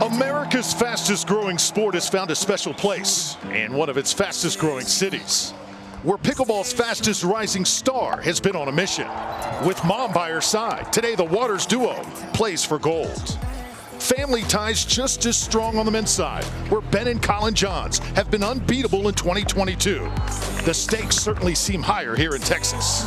America's fastest growing sport has found a special place in one of its fastest growing cities, where pickleball's fastest rising star has been on a mission. With mom by her side, today the Waters duo plays for gold. Family ties just as strong on the men's side, where Ben and Colin Johns have been unbeatable in 2022. The stakes certainly seem higher here in Texas.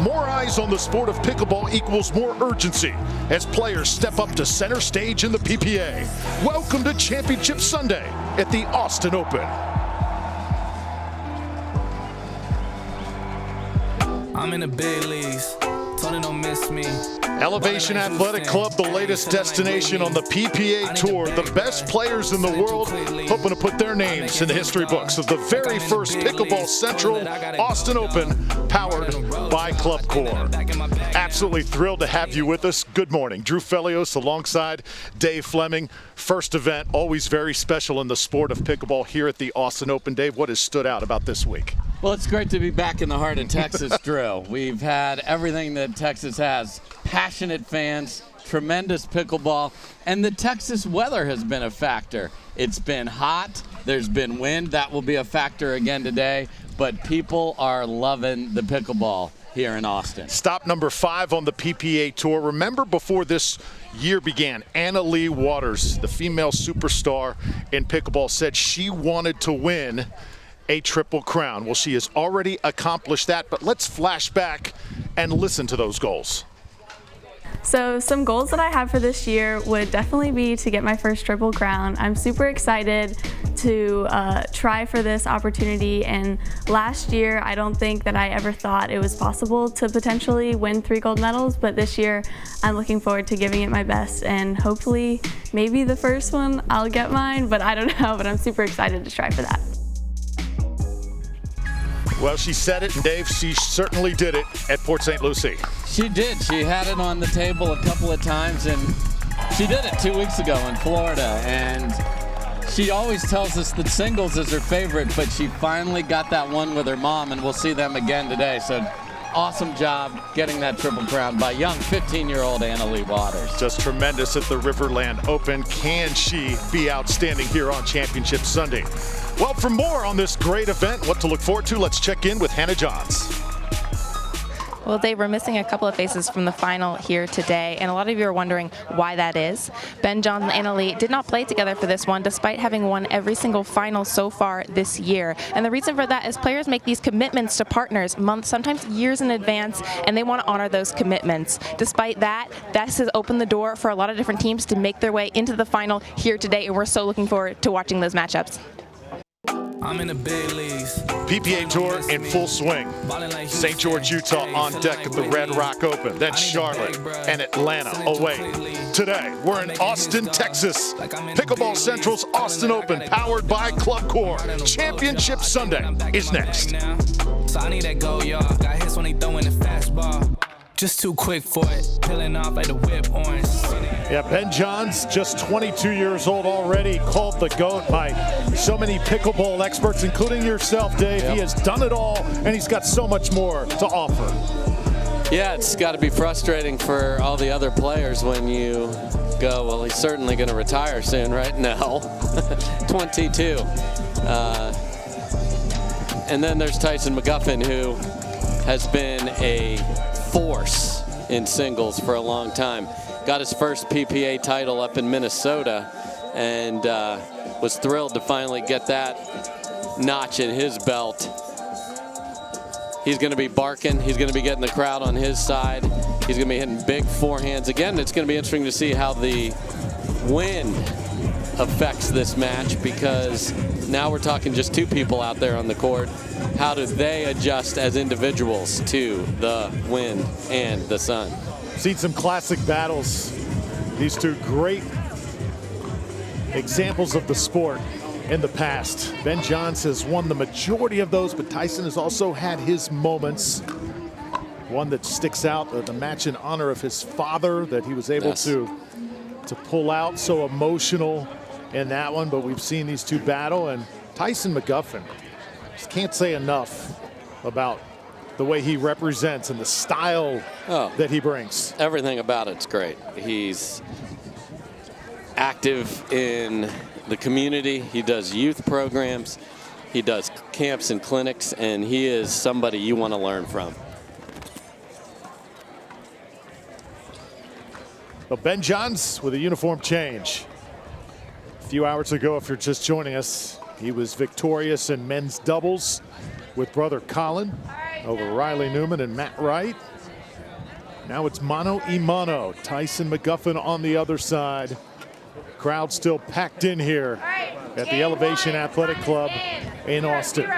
More eyes on the sport of pickleball equals more urgency as players step up to center stage in the PPA. Welcome to Championship Sunday at the Austin Open. I'm in the big leagues, told her don't miss me. Elevation Athletic Club, the latest destination on the PPA Tour. The best players in the world hoping to put their names in the history books of the very first Pickleball Central Austin Open, powered by Club Corp. Absolutely thrilled to have you with us. Good morning. Drew Felios alongside Dave Fleming. First event, always very special in the sport of pickleball here at the Austin Open. Dave, what has stood out about this week? Well, it's great to be back in the heart of Texas, Drew. We've had everything that Texas has. Passionate fans, tremendous pickleball, and the Texas weather has been a factor. It's been hot, there's been wind, that will be a factor again today, but people are loving the pickleball here in Austin. Stop number 5 on the PPA Tour. Remember, before this year began, Anna Leigh Waters, the female superstar in pickleball, said she wanted to win a Triple Crown. Well, she has already accomplished that, but let's flash back and listen to those goals. So some goals that I have for this year would definitely be to get my first Triple Crown. I'm super excited to try for this opportunity, and last year I don't think that I ever thought it was possible to potentially win 3 gold medals, but this year I'm looking forward to giving it my best, and hopefully maybe the first one I'll get mine, but I don't know, but I'm super excited to try for that. Well, she said it, and Dave, she certainly did it at Port St. Lucie. She did. She had it on the table a couple of times, and she did it 2 weeks ago in Florida. And she always tells us that singles is her favorite, but she finally got that one with her mom, and we'll see them again today. So awesome job getting that Triple Crown by young 15-year-old Anna Leigh Waters. Just tremendous at the Riverland Open. Can she be outstanding here on Championship Sunday? Well, for more on this great event, what to look forward to, let's check in with Hannah Johns. Well, Dave, we're missing a couple of faces from the final here today, and a lot of you are wondering why that is. Ben Johns and Anna Leigh did not play together for this one, despite having won every single final so far this year. And the reason for that is players make these commitments to partners months, sometimes years in advance, and they want to honor those commitments. Despite that, this has opened the door for a lot of different teams to make their way into the final here today, and we're so looking forward to watching those matchups. I'm in the big leagues. PPA Tour in full swing. St. George, Utah on deck at the Red Rock Open. Then Charlotte and Atlanta away. Today, we're in Austin, Texas. Pickleball Central's Austin Open, powered by Club Corp. Championship Sunday is next. So I need that go, y'all. Got hits when they throwing the fastball. Just too quick for it. Peeling off like the whip orange. Yeah, Ben Johns, just 22 years old already, called the GOAT by so many pickleball experts, including yourself, Dave. Yep. He has done it all, and he's got so much more to offer. Yeah, it's got to be frustrating for all the other players when you go, well, he's certainly going to retire soon, right? No, 22. And then there's Tyson McMuffin, who has been a force in singles for a long time. Got his first PPA title up in Minnesota, and was thrilled to finally get that notch in his belt. He's going to be barking. He's going to be getting the crowd on his side. He's going to be hitting big forehands. Again, it's going to be interesting to see how the wind affects this match, because now we're talking just 2 people out there on the court. How do they adjust as individuals to the wind and the sun? Seen some classic battles. These 2 great examples of the sport in the past. Ben Johns has won the majority of those, but Tyson has also had his moments. One that sticks out, the match in honor of his father that he was able to pull out. So emotional in that one, but we've seen these 2 battle, and Tyson McMuffin, just can't say enough about the way he represents and the style that he brings. Everything about it's great. He's active in the community. He does youth programs. He does camps and clinics, and he is somebody you want to learn from. Well, Ben Johns with a uniform change. A few hours ago, if you're just joining us, he was victorious in men's doubles with brother Colin over Riley Newman and Matt Wright. Now it's mano a mano. Tyson McMuffin on the other side. Crowd still packed in here at the Elevation Athletic Club in Austin.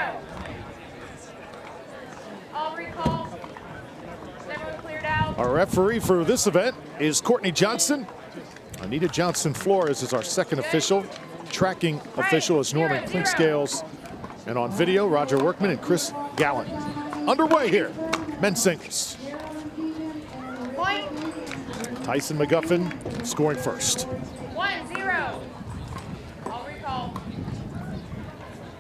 Our referee for this event is Courtney Johnson. Anita Johnson-Flores is our second official. Tracking official is Norman Clinkscales. And on video, Roger Workman and Chris Gallant. Underway here, men's singles. Tyson McMuffin scoring first. 1-0. I'll recall.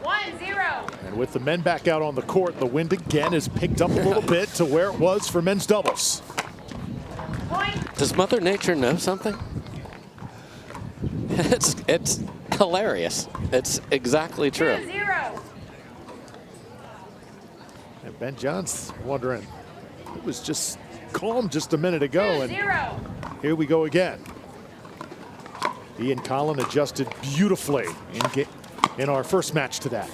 1-0. And with the men back out on the court, the wind again has picked up a little bit to where it was for men's doubles. Does Mother Nature know something? It's hilarious. It's exactly true. 2-0. And Ben Johns wondering, it was just calm just a minute ago, and 2-0. here we go again. Ian Collin adjusted beautifully in our first match to that.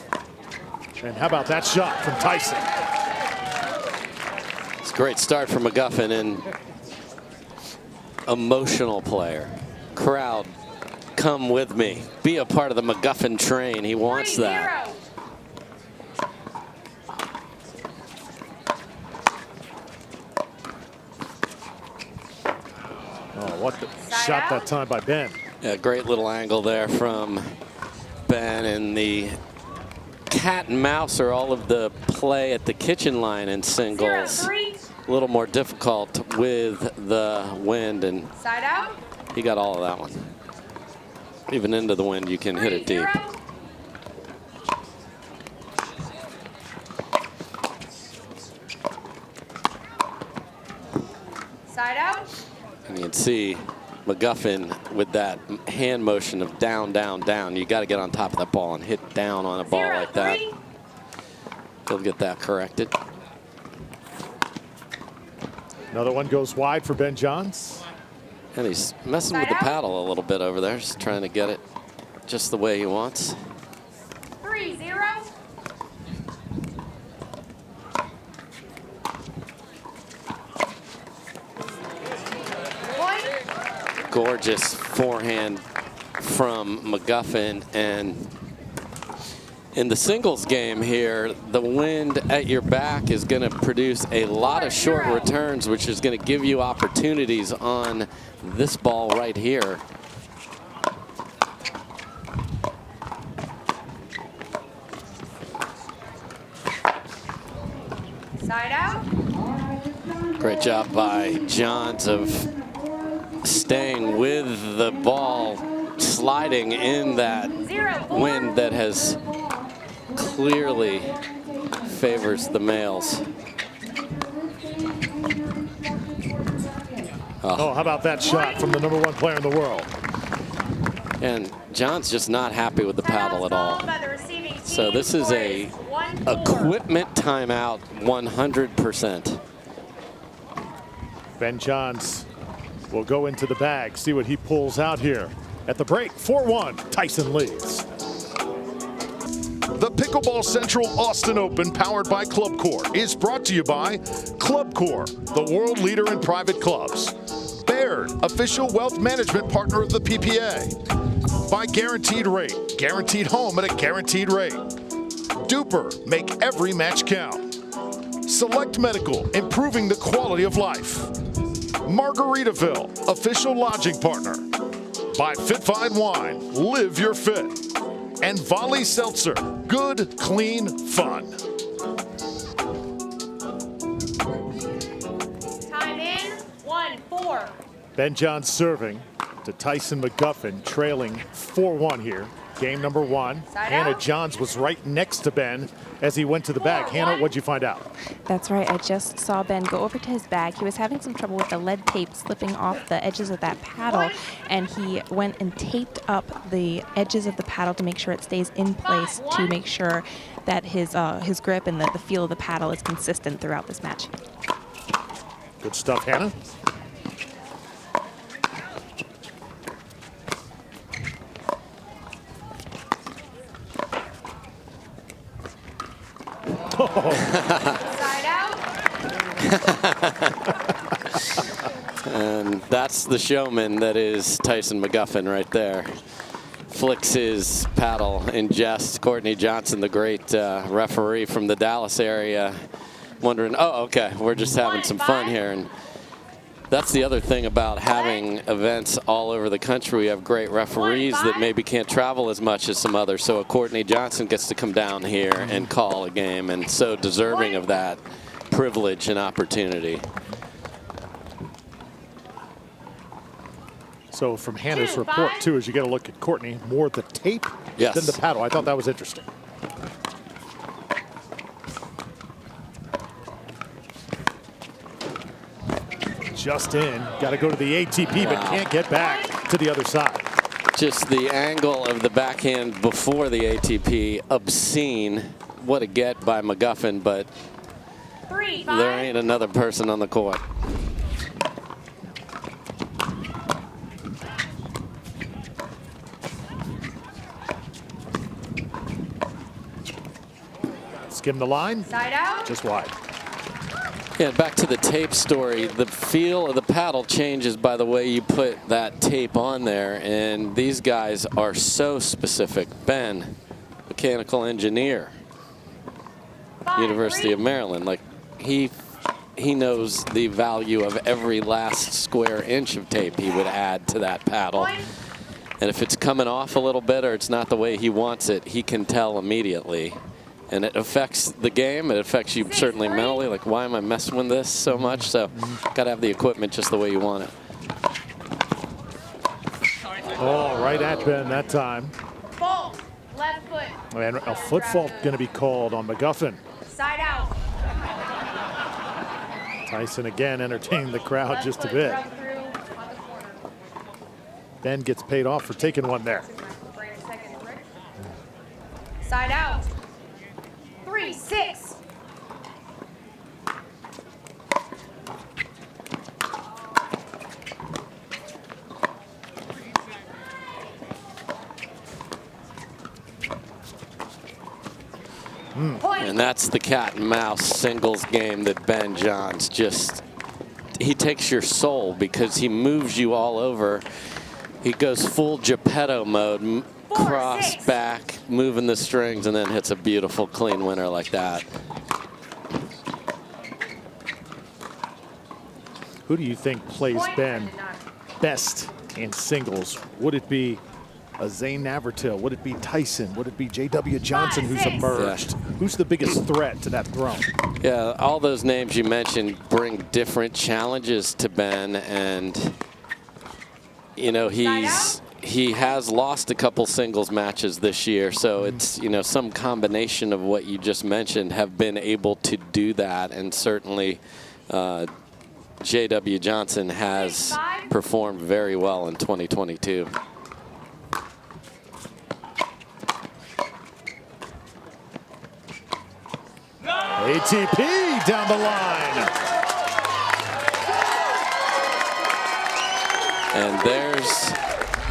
And how about that shot from Tyson? It's a great start for McMuffin, and emotional player. Crowd, come with me. Be a part of the McMuffin train. He wants that. 3-0. Oh, what the shot that time by Ben. Yeah, great little angle there from Ben, and the cat and mouse are all of the play at the kitchen line in singles. 0-3. A little more difficult with the wind, and Side out. he got all of that one. Even into the wind, you can hit it deep. 3-0. Side out. And you can see McMuffin with that hand motion of down, down, down. You got to get on top of that ball and hit down on a ball like that. 0-3. He'll get that corrected. Another one goes wide for Ben Johns. And he's messing with the paddle a little bit over there, just trying to get it just the way he wants. 3-0. Point. Gorgeous forehand from McMuffin, and in the singles game here, the wind at your back is going to produce a lot of short returns, which is going to give you opportunities on this ball right here. Side out. Great job by Johns of staying with the ball, sliding in that 0-4. wind that has clearly favors the males. Oh, how about that shot from the #1 player in the world? And John's just not happy with the paddle at all. So this is a equipment timeout 100%. Ben Johns will go into the bag, see what he pulls out here. At the break, 4-1, Tyson leads. The Pickleball Central Austin Open, powered by Club Corp, is brought to you by Club Corp, the world leader in private clubs. Baird, official wealth management partner of the PPA. By Guaranteed Rate, guaranteed home at a guaranteed rate. Duper, make every match count. Select Medical, improving the quality of life. Margaritaville, official lodging partner. By Fit Fine Wine, live your fit. And Volley Seltzer, good, clean, fun. Time in. 1-4. Ben Johns serving. to Tyson McMuffin, trailing 4-1 here. Game number 1. Side Hannah out. Johns was right next to Ben as he went to the bag. Hannah, what'd you find out? That's right. I just saw Ben go over to his bag. He was having some trouble with the lead tape slipping off the edges of that paddle, and he went and taped up the edges of the paddle to make sure it stays in place, to make sure that his grip and the feel of the paddle is consistent throughout this match. Good stuff, Hannah. Side out. And that's the showman that is Tyson McMuffin right there. Flicks his paddle in jest. Courtney Johnson, the great referee from the Dallas area, wondering, oh, okay, we're just having some fun here. And that's the other thing about having events all over the country. We have great referees that maybe can't travel as much as some others. So Courtney Johnson gets to come down here and call a game, and so deserving of that privilege and opportunity. So from Hannah's report, too, as you get a look at Courtney, more the tape than the paddle. I thought that was interesting. Just in. Got to go to the ATP, but can't get back to the other side. Just the angle of the backhand before the ATP, obscene. What a get by McMuffin, but 3-5. there ain't another person on the court. Skim the line. Side out. Just wide. Yeah, back to the tape story. The feel of the paddle changes by the way you put that tape on there, and these guys are so specific. Ben, mechanical engineer, University of Maryland. Like, he knows the value of every last square inch of tape he would add to that paddle. And if it's coming off a little bit or it's not the way he wants it, he can tell immediately. And it affects the game. It affects you certainly mentally. Like, why am I messing with this so much? So, got to have the equipment just the way you want it. Oh, right at Ben that time. Fault. Left foot. And a foot fault going to be called on McMuffin. Side out. Tyson again entertaining the crowd Left just a foot, bit. rub through on the corner. Ben gets paid off for taking one there. Side out. 3-6. And that's the cat and mouse singles game that Ben Johns he takes your soul because he moves you all over. He goes full Geppetto mode, cross back, moving the strings, and then hits a beautiful clean winner like that. Who do you think plays Ben best in singles? Would it be a Zane Navratil? Would it be Tyson? Would it be J.W. Johnson who's emerged? Yeah. Who's the biggest threat to that throne? Yeah, all those names you mentioned bring different challenges to Ben, and you know he has lost a couple singles matches this year, so it's some combination of what you just mentioned have been able to do that, and certainly J.W. Johnson has performed very well in 2022. ATP down the line. And there's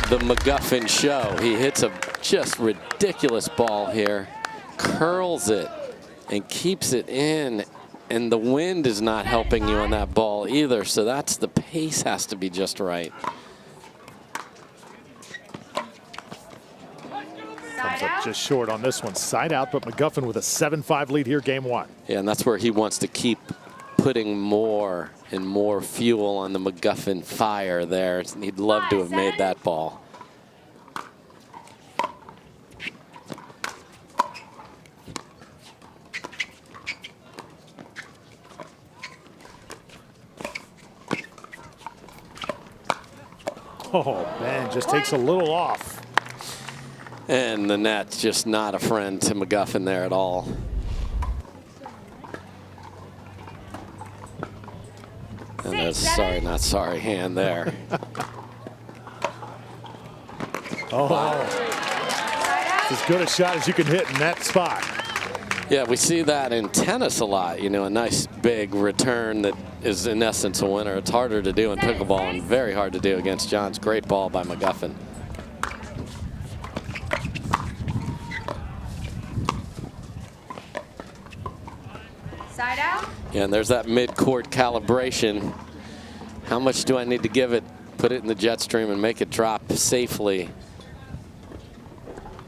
the McMuffin show. He hits a just ridiculous ball here, curls it, and keeps it in. And the wind is not helping you on that ball either, so the pace has to be just right. Comes up just short on this one. Side out, but McMuffin with a 7-5 lead here, game 1. Yeah, and that's where he wants to keep putting more and more fuel on the McMuffin fire there. He'd love to have made that ball. Oh, Ben just takes a little off. And the net's just not a friend to McMuffin there at all. And there's sorry, not sorry hand there. Oh, it's as good a shot as you can hit in that spot. Yeah, we see that in tennis a lot, you know, a nice big return that is in essence a winner. It's harder to do in pickleball and very hard to do against John's great ball by McMuffin. Side out. Yeah, and there's that mid-court calibration. How much do I need to give it, put it in the jet stream and make it drop safely?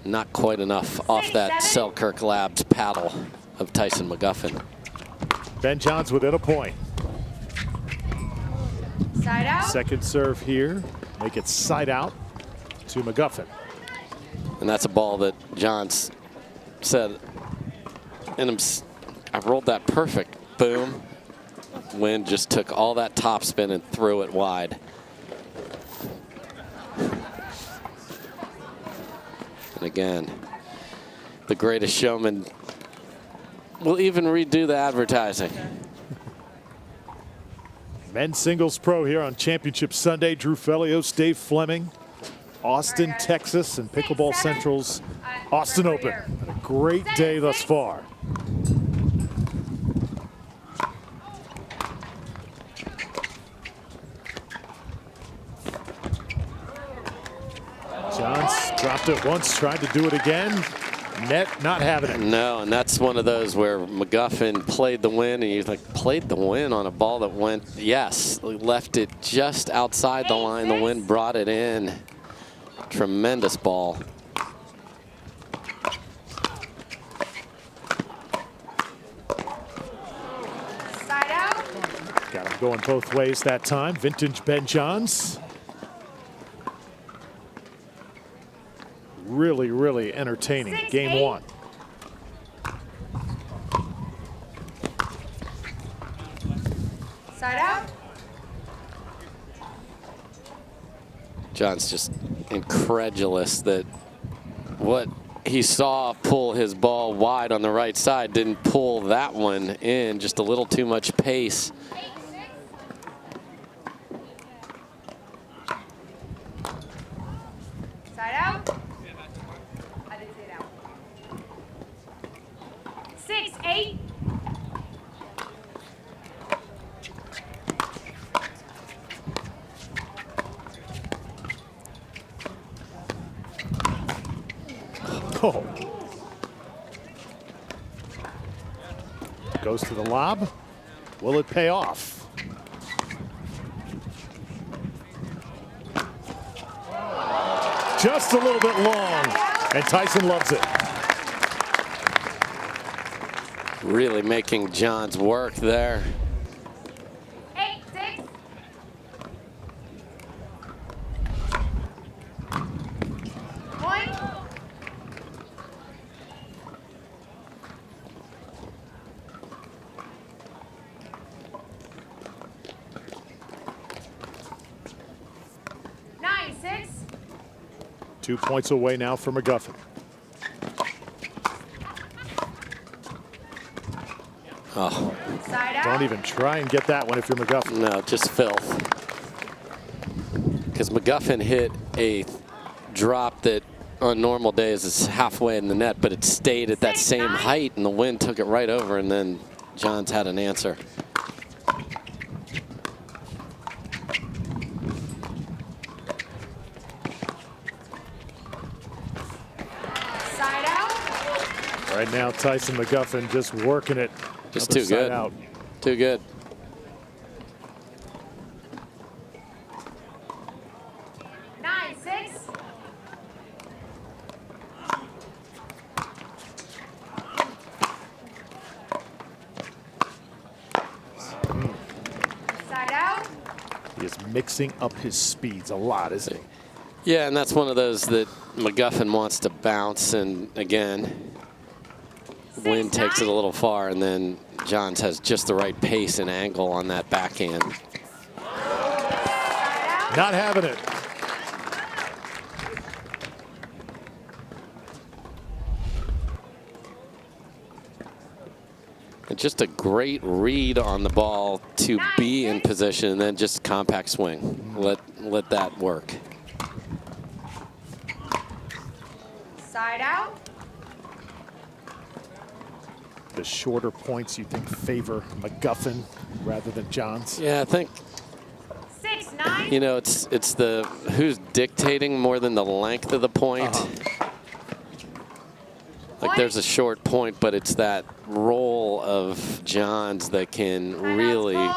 Not quite enough off that Selkirk Labs paddle of Tyson McMuffin. Ben Johns within a point. Side out. Second serve here. Make it side out to McMuffin. And that's a ball that Johns said, and I rolled that perfect. Boom. Wind just took all that top spin and threw it wide. And again, the greatest showman will even redo the advertising. Men's singles pro here on Championship Sunday. Drew Felios, Dave Fleming, Austin, Texas, and Pickleball Central's Austin Open. A great day thus far. Johns dropped it once, tried to do it again. Net not having it. No, and that's one of those where McMuffin played the win, and you're like, played the win on a ball that went, yes, left it just outside the line. The wind brought it in. Tremendous ball. Side out. Got him going both ways that time. Vintage Ben Johns. Really, really entertaining. Game one. Side out. John's just incredulous that what he saw pull his ball wide on the right side didn't pull that one in. Just a little too much pace. Side out. I didn't say it out. 6-8. Oh. Goes to the lob. Will it pay off? Just a little bit long, and Tyson loves it. Really making Johns work there. 8-6. Point. Nine, 6. 2 points away now for McMuffin. Oh, Side out. Don't even try and get that one if you're McMuffin. no, just filth. Because McMuffin hit a drop that on normal days is halfway in the net, but it stayed at that same height, and the wind took it right over, and then Johns had an answer. Side out. Right now, Tyson McMuffin just working it. Just Other too side good. Out. Too good. 9-6. Side out. He is mixing up his speeds a lot, isn't he? Yeah, and that's one of those that McMuffin wants to bounce, and again, wind takes it a little far, and then Johns has just the right pace and angle on that backhand. Not having it. Just a great read on the ball to be in position, and then just compact swing. Let that work. Side out. The shorter points you think favor McMuffin rather than Johns? Yeah, I think, 6-9. you know, it's the who's dictating more than the length of the point. Like there's a short point, but it's that roll of Johns that can really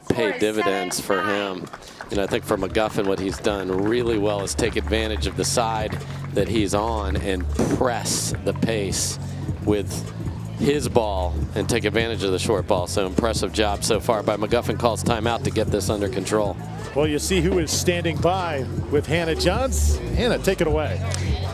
pay dividends for him. You know, I think for McMuffin, what he's done really well is take advantage of the side that he's on and press the pace with his ball and take advantage of the short ball. So impressive job so far by McMuffin. Calls timeout to get this under control. Well, you see who is standing by with Hannah Johns. Hannah, take it away.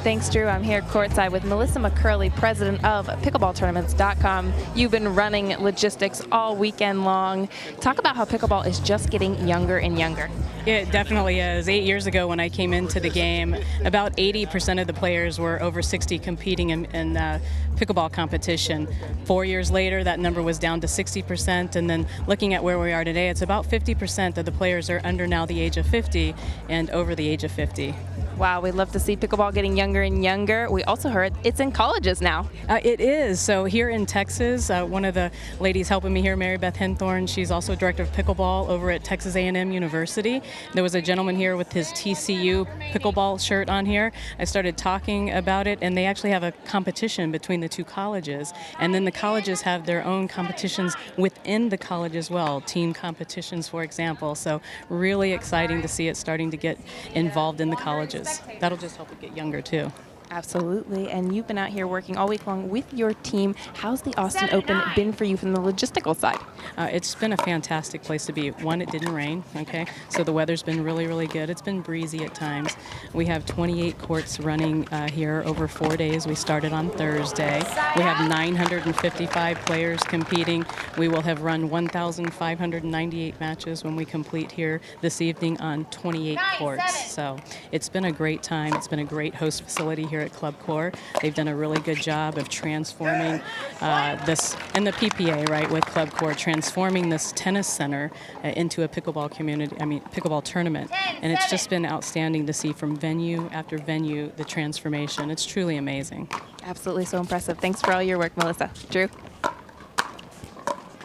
Thanks, Drew. I'm here courtside with Melissa McCurley, president of PickleballTournaments.com. You've been running logistics all weekend long. Talk about how pickleball is just getting younger and younger. It definitely is. 8 years ago when I came into the game, about 80% of the players were over 60 competing in pickleball competition. 4 years later, that number was down to 60%. And then looking at where we are today, it's about 50% of the players are under now the age of 50 and over the age of 50. Wow, we love to see pickleball getting younger and younger. We also heard it's in colleges now. It is. So here in Texas, one of the ladies helping me here, Mary Beth Henthorne, she's also director of pickleball over at Texas A&M University. There was a gentleman here with his TCU pickleball shirt on here. I started talking about it, and they actually have a competition between the two colleges. And then the colleges have their own competitions within the college as well, team competitions, for example. So really exciting to see it starting to get involved in the colleges. That'll just help it get younger too. Absolutely. And you've been out here working all week long with your team. How's the Austin Open been for you from the logistical side? It's been a fantastic place to be. One, it didn't rain, okay? So the weather's been really, really good. It's been breezy at times. We have 28 courts running here over 4 days. We started on Thursday. We have 955 players competing. We will have run 1,598 matches when we complete here this evening on 28 courts. So it's been a great time. It's been a great host facility here at Club Corp. They've done a really good job of transforming this, and the PPA, right, with Club Corp, transforming this tennis center into a pickleball community, pickleball tournament. And it's just been outstanding to see from venue after venue the transformation. It's truly amazing. Absolutely, so impressive. Thanks for all your work, Melissa. Drew?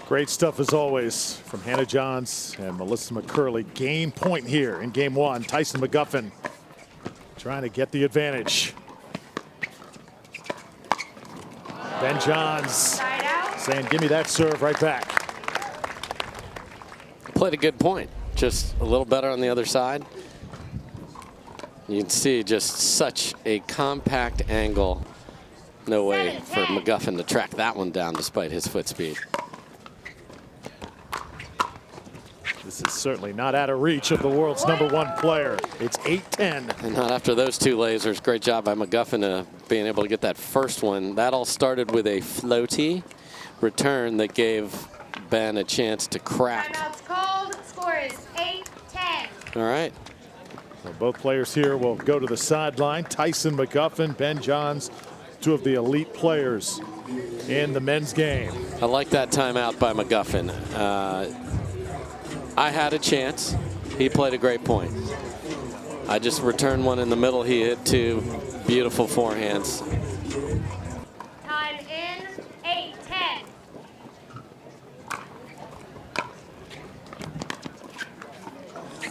Great stuff as always from Hannah Johns and Melissa McCurley. Game point here in game one. Tyson McMuffin trying to get the advantage. Ben Johns saying, give me that serve right back. Played a good point. Just a little better on the other side. You can see just such a compact angle. No way for McMuffin to track that one down despite his foot speed. This is certainly not out of reach of the world's #1 player. It's 8-10. And not after those two lasers. Great job by McMuffin being able to get that first one. That all started with a floaty return that gave Ben a chance to crack. Timeout's called. Score is 8-10. All right. So both players here will go to the sideline. Tyson McMuffin, Ben Johns, two of the elite players in the men's game. I like that timeout by McMuffin. I had a chance. He played a great point. I just returned one in the middle. He hit two beautiful forehands. Time in. 8-10.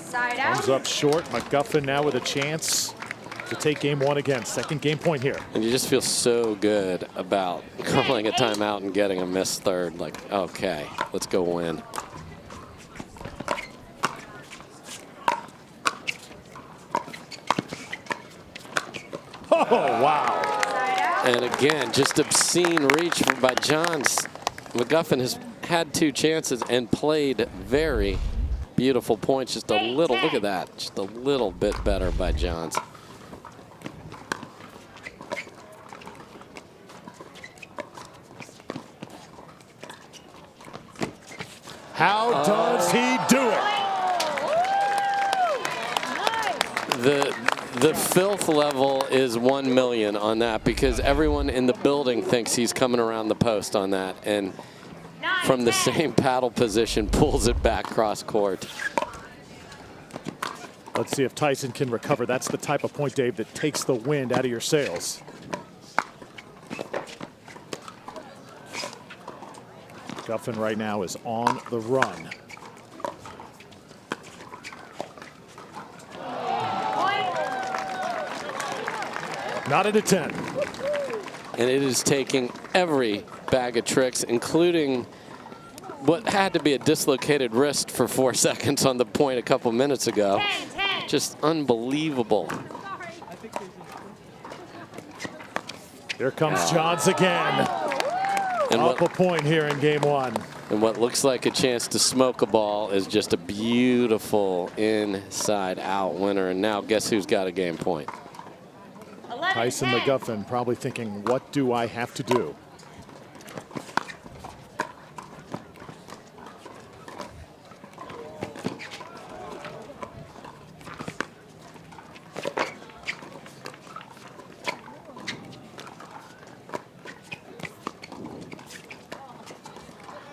Side out. Comes up short. McMuffin now with a chance to take game one again. Second game point here. And you just feel so good about calling a timeout and getting a missed third. Like, okay, let's go win. Oh, wow. And again, just obscene reach by Johns. McMuffin has had two chances and played very beautiful points. Just a little, look at that, just a little bit better by Johns. How does he do it? The filth level is 1 million on that because everyone in the building thinks he's coming around the post on that. And from the same paddle position, pulls it back cross court. Let's see if Tyson can recover. That's the type of point, Dave, that takes the wind out of your sails. McMuffin right now is on the run. Not at a 10. And it is taking every bag of tricks, including what had to be a dislocated wrist for 4 seconds on the point a couple minutes ago. 10. Just unbelievable. Here comes Johns again. And Up a point here in game 1. And what looks like a chance to smoke a ball is just a beautiful inside-out winner. And now guess who's got a game point? Tyson McMuffin probably thinking, what do I have to do?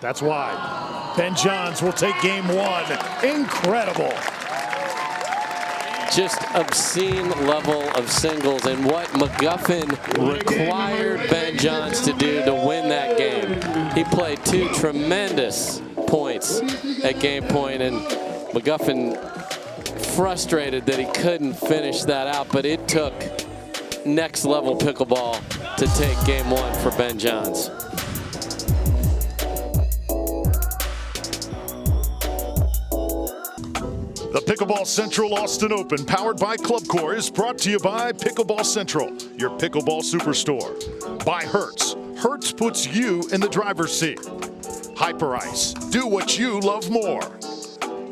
That's why Ben Johns will take game 1. Incredible. Just obscene level of singles, and what McMuffin required Ben Johns to do to win that game. He played 2 tremendous points at game point, and McMuffin frustrated that he couldn't finish that out, but it took next level pickleball to take game 1 for Ben Johns. The Pickleball Central Austin Open, powered by Club Corp, is brought to you by Pickleball Central, your pickleball superstore. By Hertz. Hertz puts you in the driver's seat. Hyper Ice. Do what you love more.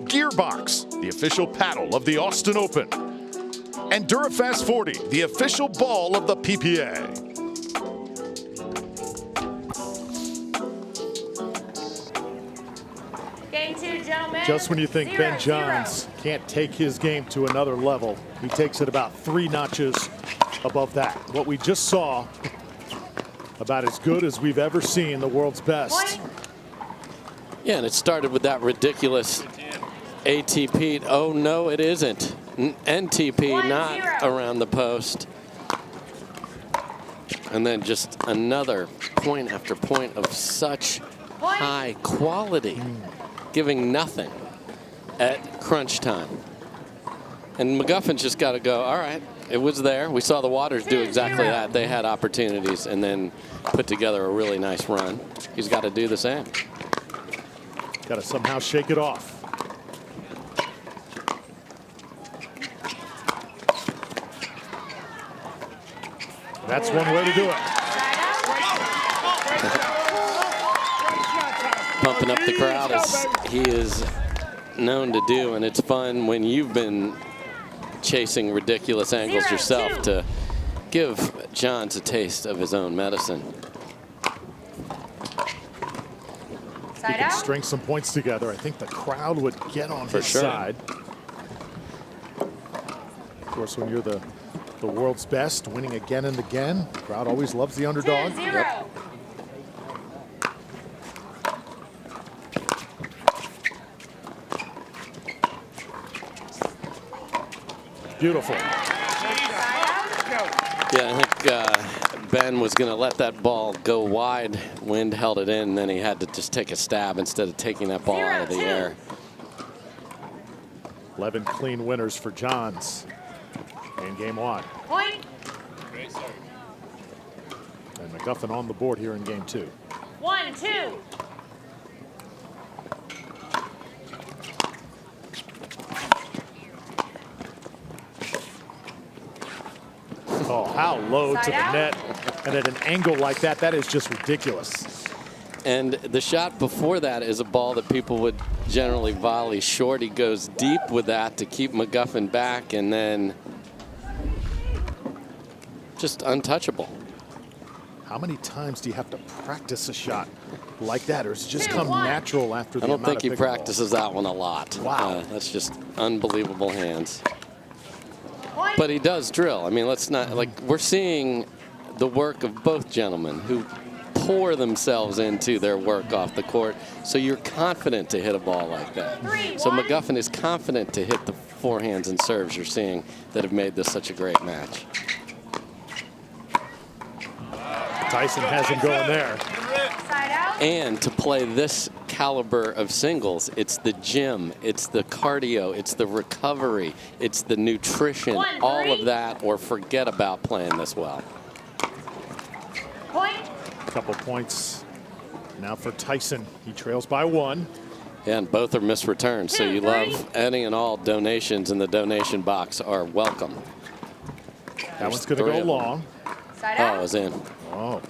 Gearbox, the official paddle of the Austin Open. And Durafast 40, the official ball of the PPA. Game 2, gentlemen. Just when you think Ben Johns can't take his game to another level, he takes it about 3 notches above that. What we just saw, about as good as we've ever seen the world's best. Yeah, and it started with that ridiculous ATP. Oh, no, it isn't. NTP, not around the post. And then just another point after point of such high quality, giving nothing at crunch time. And McMuffin's just got to go, all right, it was there. We saw the Waters do exactly that. They had opportunities and then put together a really nice run. He's got to do the same. Got to somehow shake it off. That's one way to do it. Pumping up the crowd as he is known to do, and it's fun when you've been chasing ridiculous angles yourself to give Johns a taste of his own medicine. He can string some points together. I think the crowd would get on his side. Of course, when you're the world's best, winning again and again, the crowd always loves the underdog. 2-0. Yep. Beautiful. Yeah, I think Ben was going to let that ball go wide. Wind held it in, and then he had to just take a stab instead of taking that ball out of the air. 11 clean winners for Johns in game 1. Point. And McMuffin on the board here in game 2. 1-2. Oh, how low to the net. And at an angle like that, that is just ridiculous. And the shot before that is a ball that people would generally volley short. He goes deep with that to keep McMuffin back, and then just untouchable. How many times do you have to practice a shot like that, or does it just come natural after the I don't amount think of he pickleball? practices that one a lot. Wow. That's just unbelievable hands. But he does drill. I mean, let's not, like, we're seeing the work of both gentlemen who pour themselves into their work off the court, so you're confident to hit a ball like that. So McMuffin is confident to hit the forehands and serves you're seeing that have made this such a great match. Tyson has him going there. And to play this caliber of singles, it's the gym, it's the cardio, it's the recovery, it's the nutrition, all of that, or forget about playing this well. Couple points now for Tyson. He trails by 1. Yeah, and both are missed returns, so you love any and all donations in the donation box are welcome. That one's going to go long. Oh, it was in. Oh.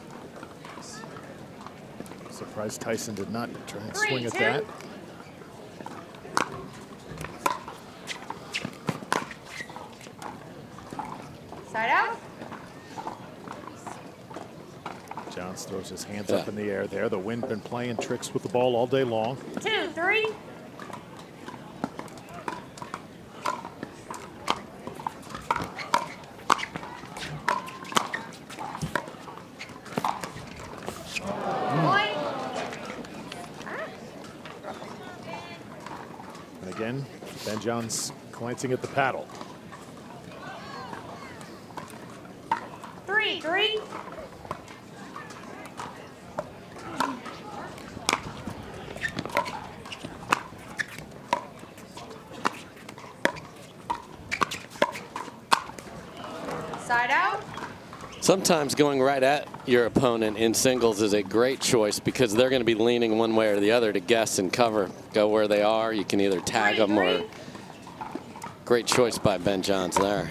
Surprised Tyson did not try and swing at that. Side out. Johns throws his hands up in the air there. The wind been playing tricks with the ball all day long. 2, 3. And again, Ben Johns glancing at the paddle. 3, 3. Side out. Sometimes going right at your opponent in singles is a great choice because they're going to be leaning one way or the other to guess and cover. Go where they are. You can either tag them or... Great choice by Ben Johns there.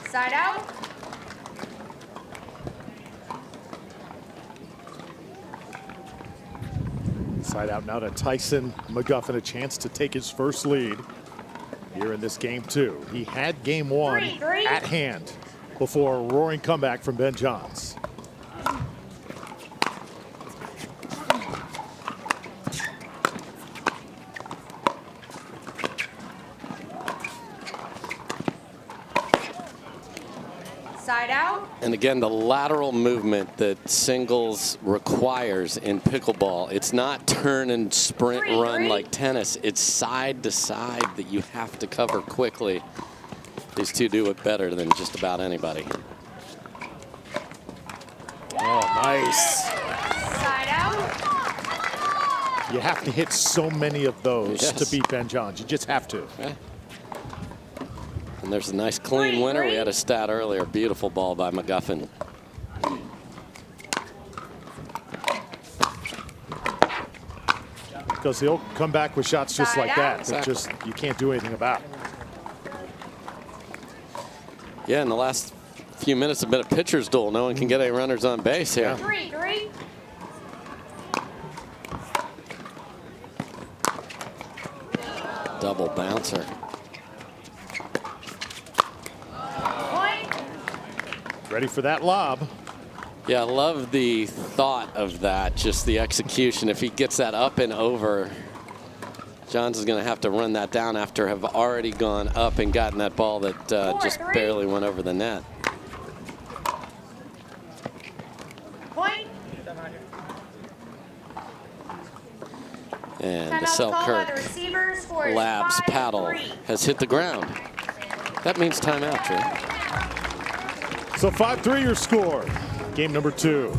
Side out. Side out now to Tyson McMuffin, a chance to take his first lead here in this game 2. He had game 1 at hand before a roaring comeback from Ben Johns. Side out. And again, the lateral movement that singles requires in pickleball, it's not turn and sprint run like tennis. It's side to side that you have to cover quickly. These two do it better than just about anybody. Oh, nice. Side out. You have to hit so many of those to beat Ben Johns. You just have to. Yeah. And there's a nice clean winner. We had a stat earlier. Beautiful ball by McMuffin. Because he'll come back with shots just like that. That just you can't do anything about. Yeah, in the last few minutes have been a pitcher's duel. No one can get any runners on base here. 3, 3. Double bouncer. Ready for that lob. Yeah, I love the thought of that, just the execution. If he gets that up and over, Johns is going to have to run that down after have already gone up and gotten that ball that just barely went over the net. Point. And the Selkirk Labs paddle has hit the ground. That means timeout, Trey. So 5-3 your score. Game number 2.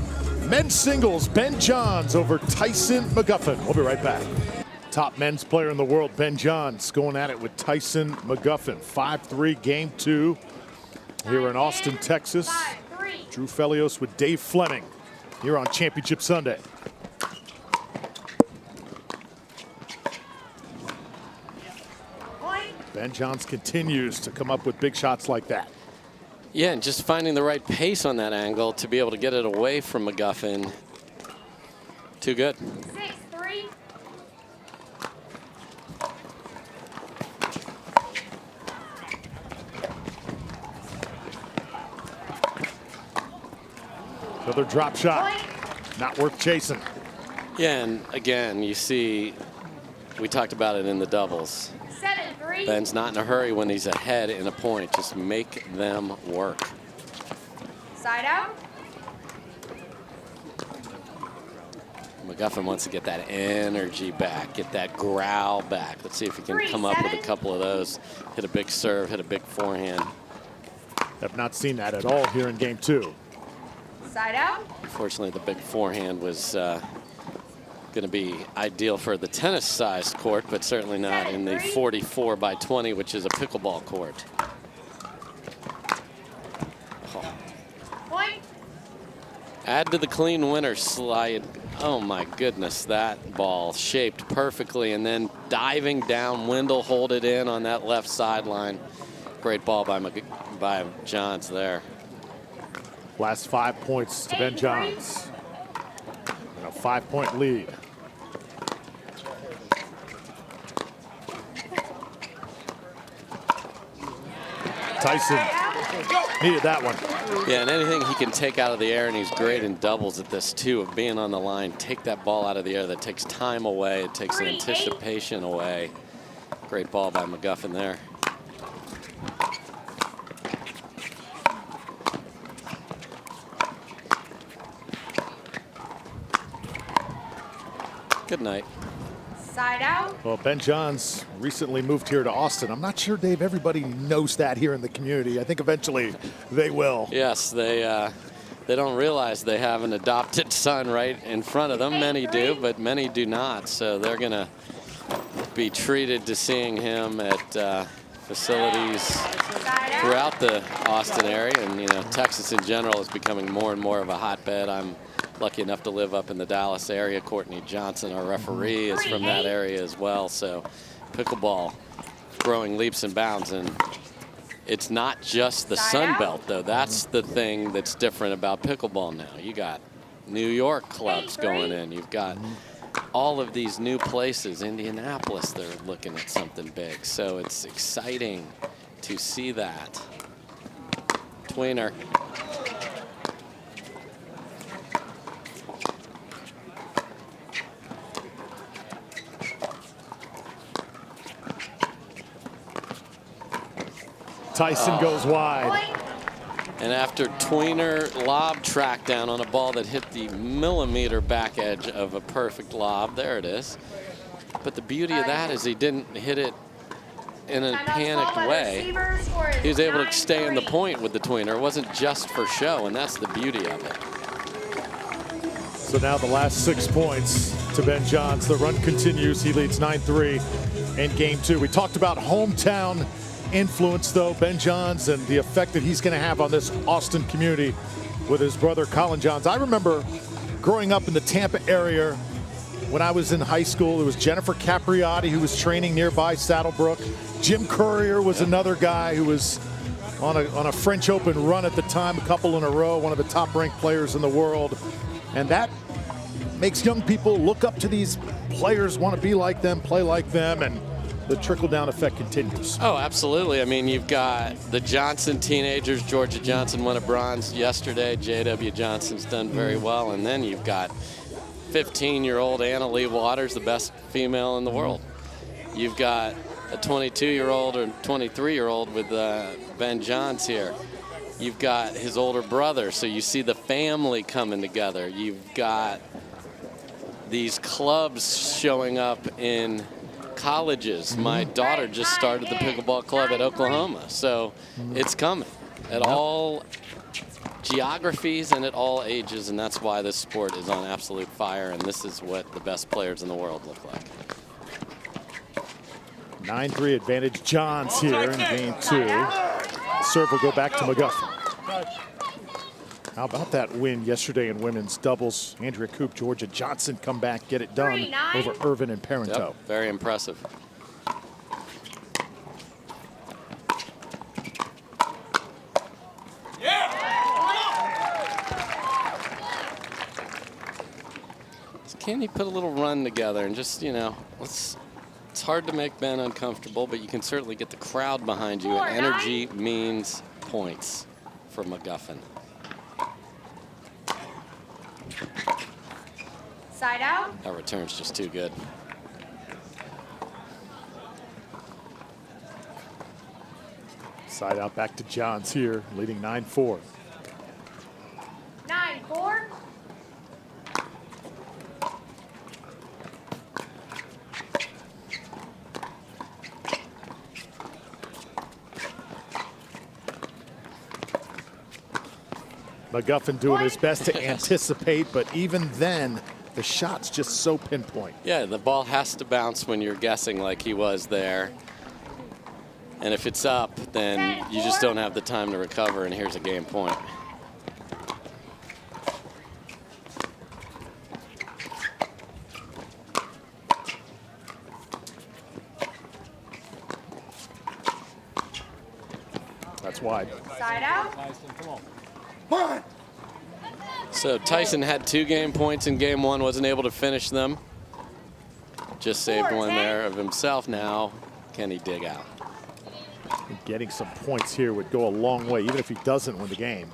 Men's singles, Ben Johns over Tyson McMuffin. We'll be right back. Top men's player in the world, Ben Johns, going at it with Tyson McMuffin. 5-3 game 2 here in Austin, Texas. Drew Felios with Dave Fleming here on Championship Sunday. Ben Johns continues to come up with big shots like that. Yeah, and just finding the right pace on that angle to be able to get it away from McMuffin. Too good. 6-3. Another drop shot. Not worth chasing. Yeah, and again, you see, we talked about it in the doubles. 7. Ben's not in a hurry when he's ahead in a point. Just make them work. Side out. McMuffin wants to get that energy back, get that growl back. Let's see if he can come up with a couple of those. Hit a big serve, hit a big forehand. Have not seen that at all here in game 2. Side out. Unfortunately, the big forehand was going to be ideal for the tennis-sized court, but certainly not in the 44 by 20, which is a pickleball court. Oh. Point. Add to the clean winner slide. Oh my goodness, that ball shaped perfectly, and then diving down, Wendell hold it in on that left sideline. Great ball by Johns there. Last 5 points to Ben Johns. And a 5-point lead. Tyson needed that one. Yeah, and anything he can take out of the air, and he's great in doubles at this too, of being on the line, take that ball out of the air. That takes time away. It takes the anticipation away. Great ball by McMuffin there. Good night. Side out. Well, Ben Johns recently moved here to Austin. I'm not sure, Dave, everybody knows that here in the community. I think eventually they will. Yes, they don't realize they have an adopted son right in front of them. Many do, but many do not. So they're going to be treated to seeing him at facilities throughout the Austin area. And, you know, Texas in general is becoming more and more of a hotbed. I'm lucky enough to live up in the Dallas area. Courtney Johnson, our referee, is from that area as well. So pickleball growing leaps and bounds. And it's not just the Sun Belt, though. That's the thing that's different about pickleball now. You got New York clubs going in. You've got all of these new places. Indianapolis, they're looking at something big. So it's exciting to see that. Tweener. Tyson goes wide. And after Tweener lob track down on a ball that hit the millimeter back edge of a perfect lob, there it is. But the beauty of that is he didn't hit it in a panicked way. He was able to stay in the point with the Tweener. It wasn't just for show, and that's the beauty of it. So now the last 6 points to Ben Johns. The run continues. He leads 9-3 in game 2. We talked about hometown influence, though, Ben Johns, and the effect that he's going to have on this Austin community with his brother Colin Johns. I remember growing up in the Tampa area when I was in high school. There was Jennifer Capriati, who was training nearby Saddlebrook. Jim Courier was another guy who was on a French Open run at the time, a couple in a row, one of the top-ranked players in the world. And that makes young people look up to these players, want to be like them, play like them, and the trickle-down effect continues. Oh, absolutely. I mean, you've got the Johnson teenagers. Georgia Johnson won a bronze yesterday. J.W. Johnson's done very well. And then you've got 15-year-old Anna Lee Waters, the best female in the world. You've got a 22-year-old or 23-year-old with Ben Johns here. You've got his older brother, so you see the family coming together. You've got these clubs showing up in colleges. My daughter just started the pickleball club at Oklahoma, so it's coming at all geographies and at all ages, and that's why this sport is on absolute fire, and this is what the best players in the world look like. 9-3 advantage Johns here in game 2. Serve will go back to McMuffin. How about that win yesterday in women's doubles? Andrea Coop, Georgia Johnson come back, get it done over Irvin and Parento. Yep, very impressive. Can you put a little run together and just, you know, it's hard to make Ben uncomfortable, but you can certainly get the crowd behind you. Energy means points for McMuffin. Side out. That return's just too good. Side out back to Johns here, leading 9-4. 9-4. McMuffin doing his best to anticipate, but even then, the shot's just so pinpoint. Yeah, the ball has to bounce when you're guessing like he was there. And if it's up, then you just don't have the time to recover, and here's a game point. That's wide. Side out. So Tyson had 2 game points in game 1, wasn't able to finish them. Just saved one there of himself. Now, can he dig out? Getting some points here would go a long way, even if he doesn't win the game.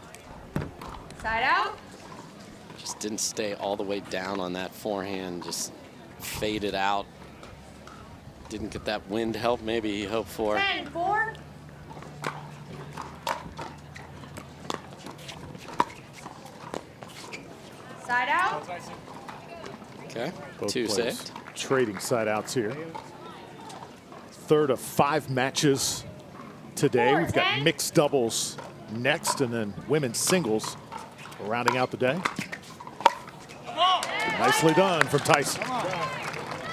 Side out. Just didn't stay all the way down on that forehand, just faded out. Didn't get that wind help maybe he hoped for. 10-4. Side out. Okay, Both 2 players saved. trading side outs here. Third of 5 matches today. We've got mixed doubles next, and then women's singles rounding out the day. Nicely done from Tyson.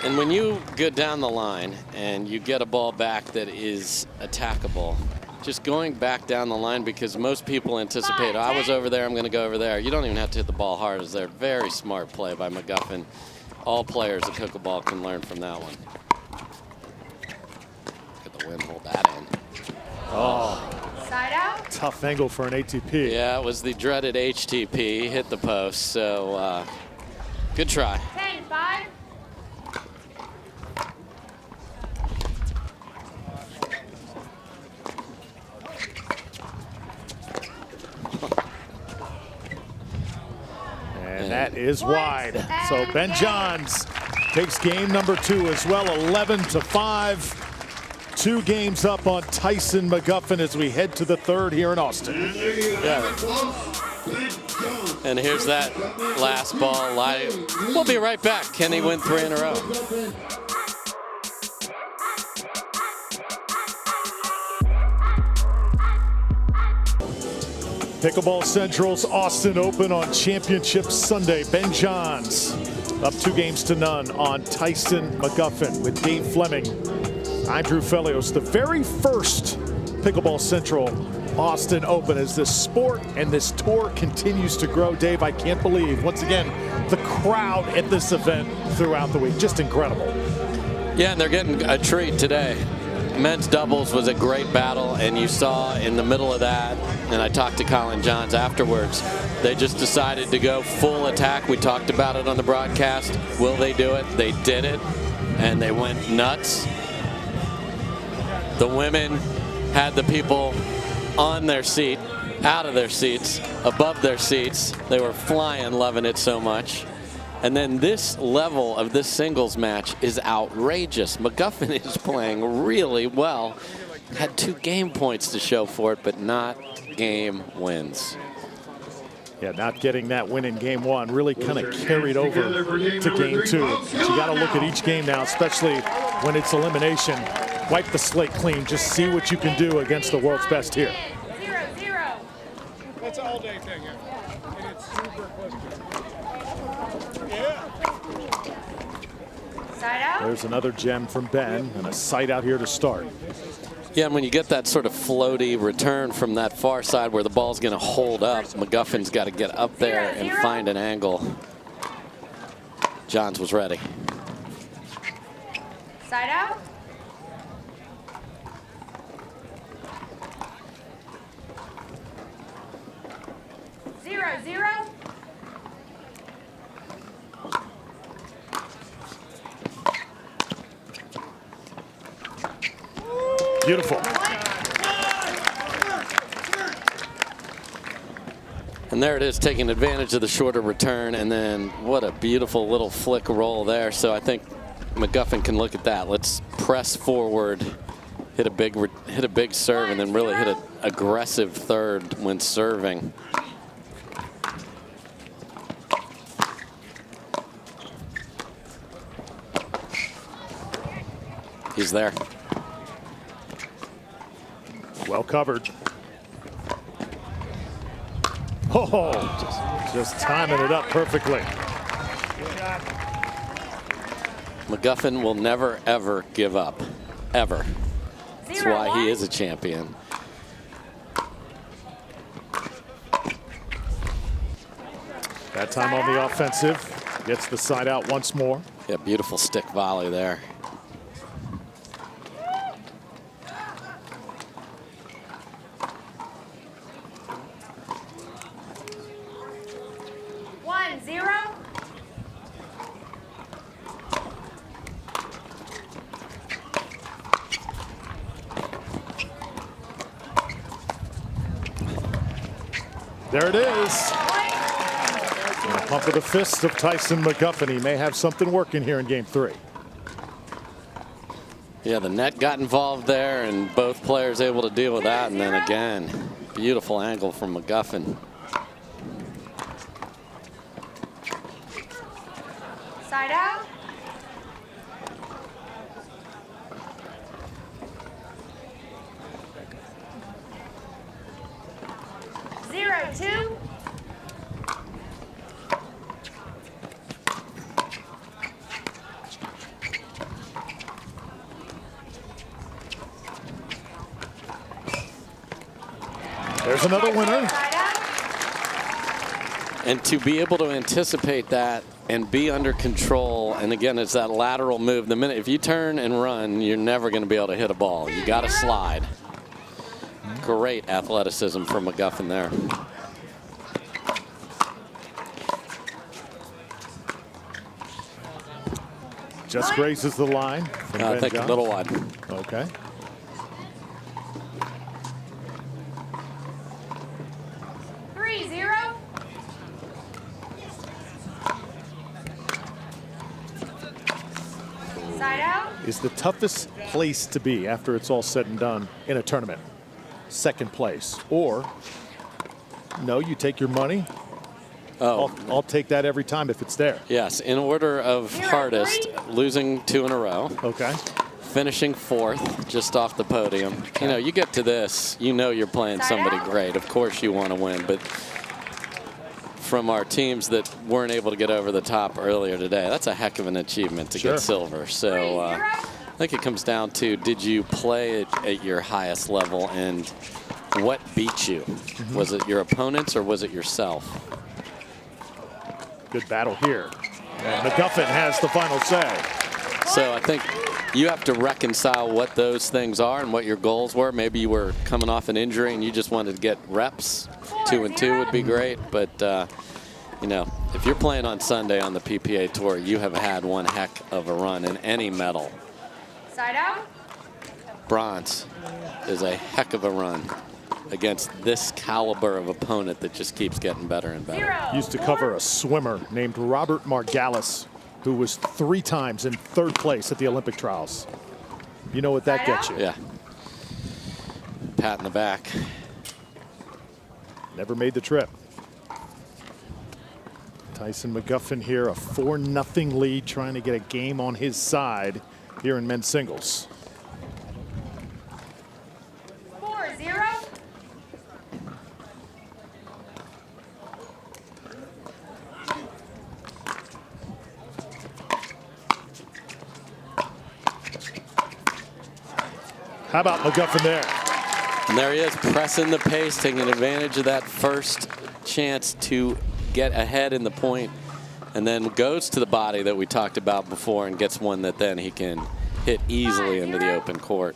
And when you go down the line and you get a ball back that is attackable, just going back down the line, because most people anticipate, oh, I was over there, I'm going to go over there. You don't even have to hit the ball hard. It's a very smart play by McMuffin. All players at pickleball can learn from that one. Look at the wind hold that in. Oh, Side out. tough angle for an ATP. Yeah, it was the dreaded HTP. Hit the post, so good try. 10-5. And that is wide. So Ben Johns takes game number 2 as well, 11-5. 2 games up on Tyson McMuffin as we head to the 3rd here in Austin. Yeah. And here's that last ball. We'll be right back. Can he win 3 in a row? Pickleball Central's Austin Open on Championship Sunday. Ben Johns up 2 games to none on Tyson McMuffin with Dave Fleming. I'm Drew Felios. The very first Pickleball Central Austin Open as this sport and this tour continues to grow. Dave, I can't believe, once again, the crowd at this event throughout the week. Just incredible. Yeah, and they're getting a treat today. Men's doubles was a great battle, and you saw in the middle of that, and I talked to Colin Johns afterwards, they just decided to go full attack. We talked about it on the broadcast. Will they do it? They did it, and they went nuts. The women had the people on their seat, out of their seats, above their seats. They were flying, loving it so much. And then this level of this singles match is outrageous. McMuffin is playing really well. Had 2 game points to show for it, but not game wins. Yeah, not getting that win in game 1 really kind of carried over to game 2. So you got to look at each game now, especially when it's elimination. Wipe the slate clean. Just see what you can do against the world's best here. 0-0. That's an all-day thing. And it's super close. Side out. There's another gem from Ben and a sight out here to start. Yeah, and when you get that sort of floaty return from that far side where the ball's going to hold up, McMuffin's got to get up there and find an angle. Johns was ready. Side out. Zero, zero. Beautiful. And there it is, taking advantage of the shorter return, and then what a beautiful little flick roll there. So I think McMuffin can look at that. Let's press forward hit a big serve and then really hit an aggressive third when serving. He's there. Well covered. Oh, just timing it up perfectly. McMuffin will never, ever give up. Ever. That's why he is a champion. That time on the offensive. Gets the side out once more. Yeah, beautiful stick volley there. There it is. And a pump of the fist of Tyson McMuffin. He may have something working here in game 3. Yeah, the net got involved there, and both players able to deal with that. And then again, beautiful angle from McMuffin. Side out. There's another winner. And to be able to anticipate that and be under control, and again, it's that lateral move. The minute, if you turn and run, you're never going to be able to hit a ball. You got to slide. Great athleticism from McMuffin there. Just grazes the line. I think a little wide. Okay. Is the toughest place to be after it's all said and done in a tournament? Second place. Or, no, you take your money. Oh, I'll take that every time if it's there. Yes, in order of hardest, losing 2 in a row. Okay. Finishing 4th, just off the podium. Okay. You know, you get to this, you know you're playing somebody great. Of course you want to win, but from our teams that weren't able to get over the top earlier today, that's a heck of an achievement to get silver. So I think it comes down to, did you play at your highest level, and what beat you? Was it your opponents or was it yourself? Good battle here. And McMuffin has the final say. So I think you have to reconcile what those things are and what your goals were. Maybe you were coming off an injury and you just wanted to get reps. 2 and 2 would be great, but you know, if you're playing on Sunday on the PPA Tour, you have had one heck of a run in any medal. Side out. Bronze is a heck of a run against this caliber of opponent that just keeps getting better and better. Used to cover a swimmer named Robert Margalis, who was 3 times in 3rd place at the Olympic trials. You know what that gets you. Yeah. Pat in the back. Never made the trip. Tyson McMuffin here, a 4-0 lead, trying to get a game on his side here in men's singles. 4-0. How about McMuffin there? And there he is, pressing the pace, taking advantage of that first chance to get ahead in the point, and then goes to the body that we talked about before and gets one that then he can hit easily into the open court.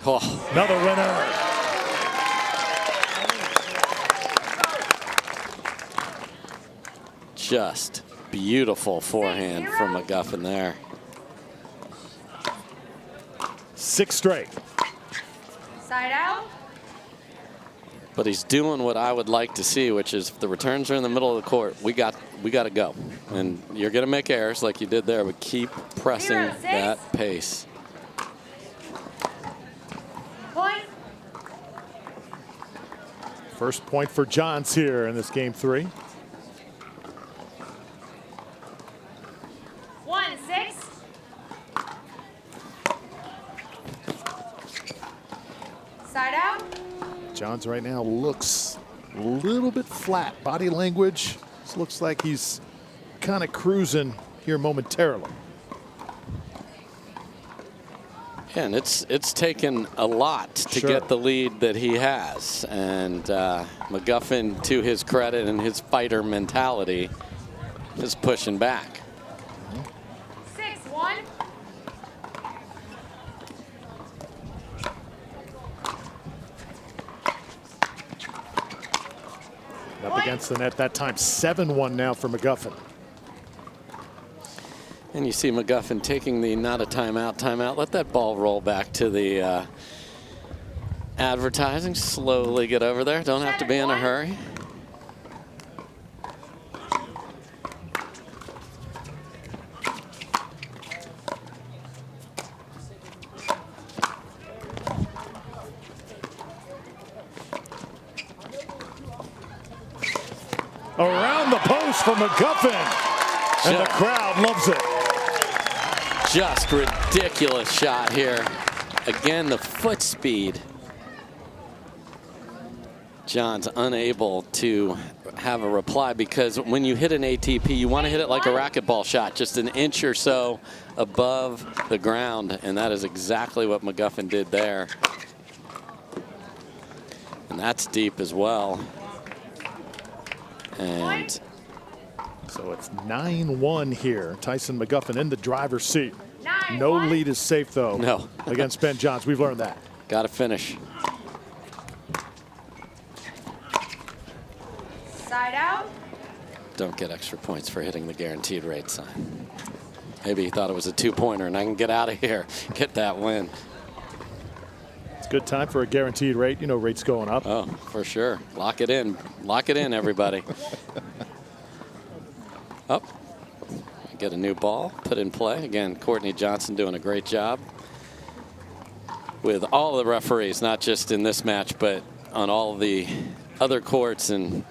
Oh. Another winner. Just beautiful forehand from McMuffin there. 6 straight. Side out. But he's doing what I would like to see, which is if the returns are in the middle of the court, we got to go. And you're going to make errors like you did there, but keep pressing that pace. Point. First point for Johns here in this game 3. 1-6. Side out. Johns right now looks a little bit flat. Body language. This looks like he's kind of cruising here momentarily. Yeah, and it's taken a lot to get the lead that he has. And McMuffin, to his credit and his fighter mentality, is pushing back. 6-1. Up against the net that time. 7-1 now for McMuffin. And you see McMuffin taking the not a timeout. Let that ball roll back to the advertising. Slowly get over there. Don't have to be in a hurry. Around the post for McMuffin. And the crowd loves it. Just ridiculous shot here. Again, the foot speed. John's unable to have a reply because when you hit an ATP, you want to hit it like a racquetball shot, just an inch or so above the ground. And that is exactly what McMuffin did there. And that's deep as well. And so it's 9-1 here. Tyson McMuffin in the driver's seat. No lead is safe, though. No. Against Ben Johns. We've learned that. Got to finish. Side out. Don't get extra points for hitting the guaranteed rate sign. Maybe he thought it was a 2-pointer and I can get out of here, get that win. It's a good time for a guaranteed rate. You know, rates going up. Oh, for sure. Lock it in. Lock it in, everybody. Up. Get a new ball, put in play. Again, Courtney Johnson doing a great job with all the referees, not just in this match, but on all the other courts and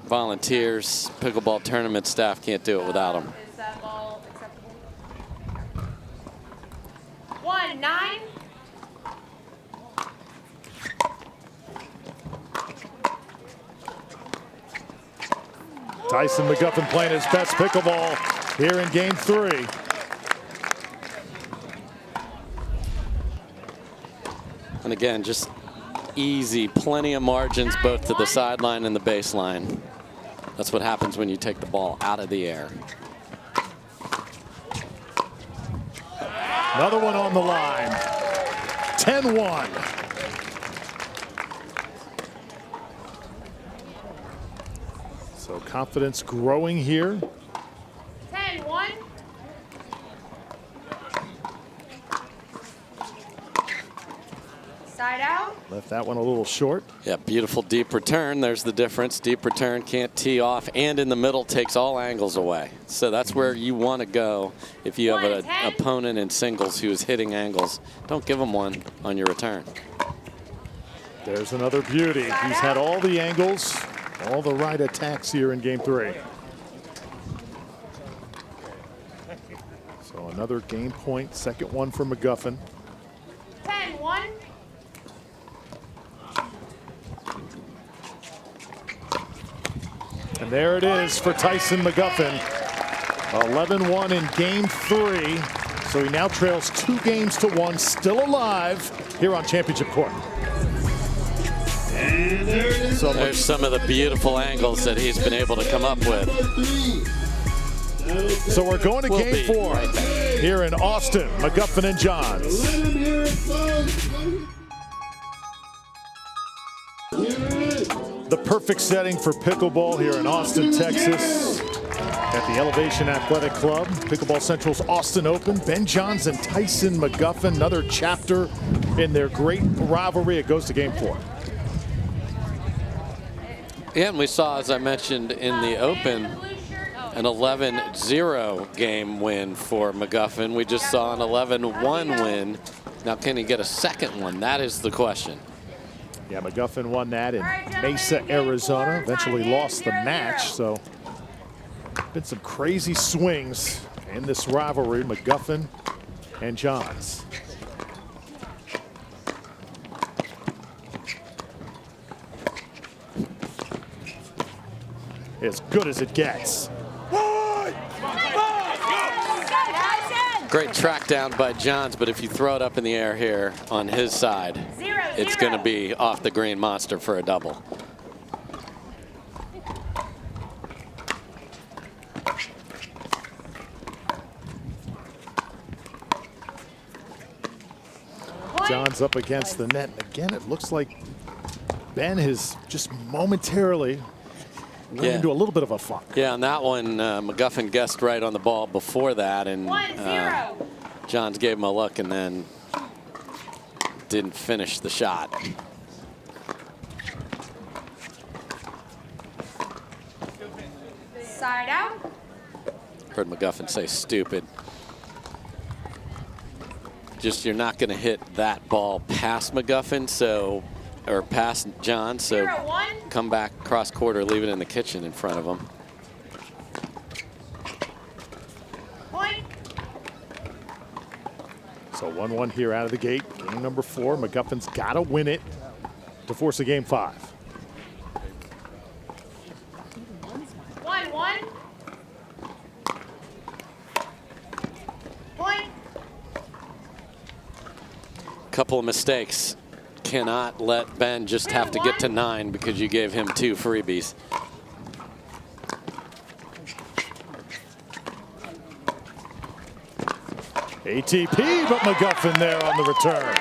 volunteers. Pickleball tournament staff can't do it without them. Is that ball acceptable? 1-9. Tyson McMuffin playing his best pickleball here in game 3. And again, just easy, plenty of margins both to the sideline and the baseline. That's what happens when you take the ball out of the air. Another one on the line. 10-1. So confidence growing here. 10-1. Side out. Left that one a little short. Yeah, beautiful deep return. There's the difference. Deep return, can't tee off, and in the middle takes all angles away. So that's where you want to go if you have an opponent in singles who is hitting angles. Don't give them one on your return. There's another beauty. He's had all the angles, all the right attacks here in game 3. So another game point, second one for McMuffin. 10-1. And there it is for Tyson McMuffin. 11-1 in game 3. So he now trails 2 games to 1, still alive here on Championship Court. And there it is. So there's some of the beautiful angles that he's been able to come up with. So we're going to game 4 right here in Austin. McMuffin and Johns. The perfect setting for pickleball here in Austin, Texas. At the Elevation Athletic Club, Pickleball Central's Austin Open. Ben Johns and Tyson McMuffin, another chapter in their great rivalry. It goes to game 4. Yeah, and we saw, as I mentioned in the Open, an 11-0 game win for McMuffin. We just saw an 11-1 win. Now, can he get a second one? That is the question. Yeah, McMuffin won that in Mesa, Arizona. Eventually lost the match. So, been some crazy swings in this rivalry, McMuffin and Johns. As good as it gets. Great track down by Johns, but if you throw it up in the air here on his side, it's going to be off the green monster for a double. Johns up against the net, and again it looks like Ben has just momentarily went into a little bit of a funk. Yeah, on that one, McMuffin guessed right on the ball before that, and Johns gave him a look and then didn't finish the shot. Side out. Heard McMuffin say stupid. Just, you're not going to hit that ball past McMuffin, so, or past John, so come back cross quarter, leave it in the kitchen in front of him. Point. So 1-1 here out of the gate. Game number 4. McMuffin's got to win it to force a game 5. 1-1. Point. Couple of mistakes. Cannot let Ben just have to get to 9 because you gave him 2 freebies. ATP, but McMuffin there on the return.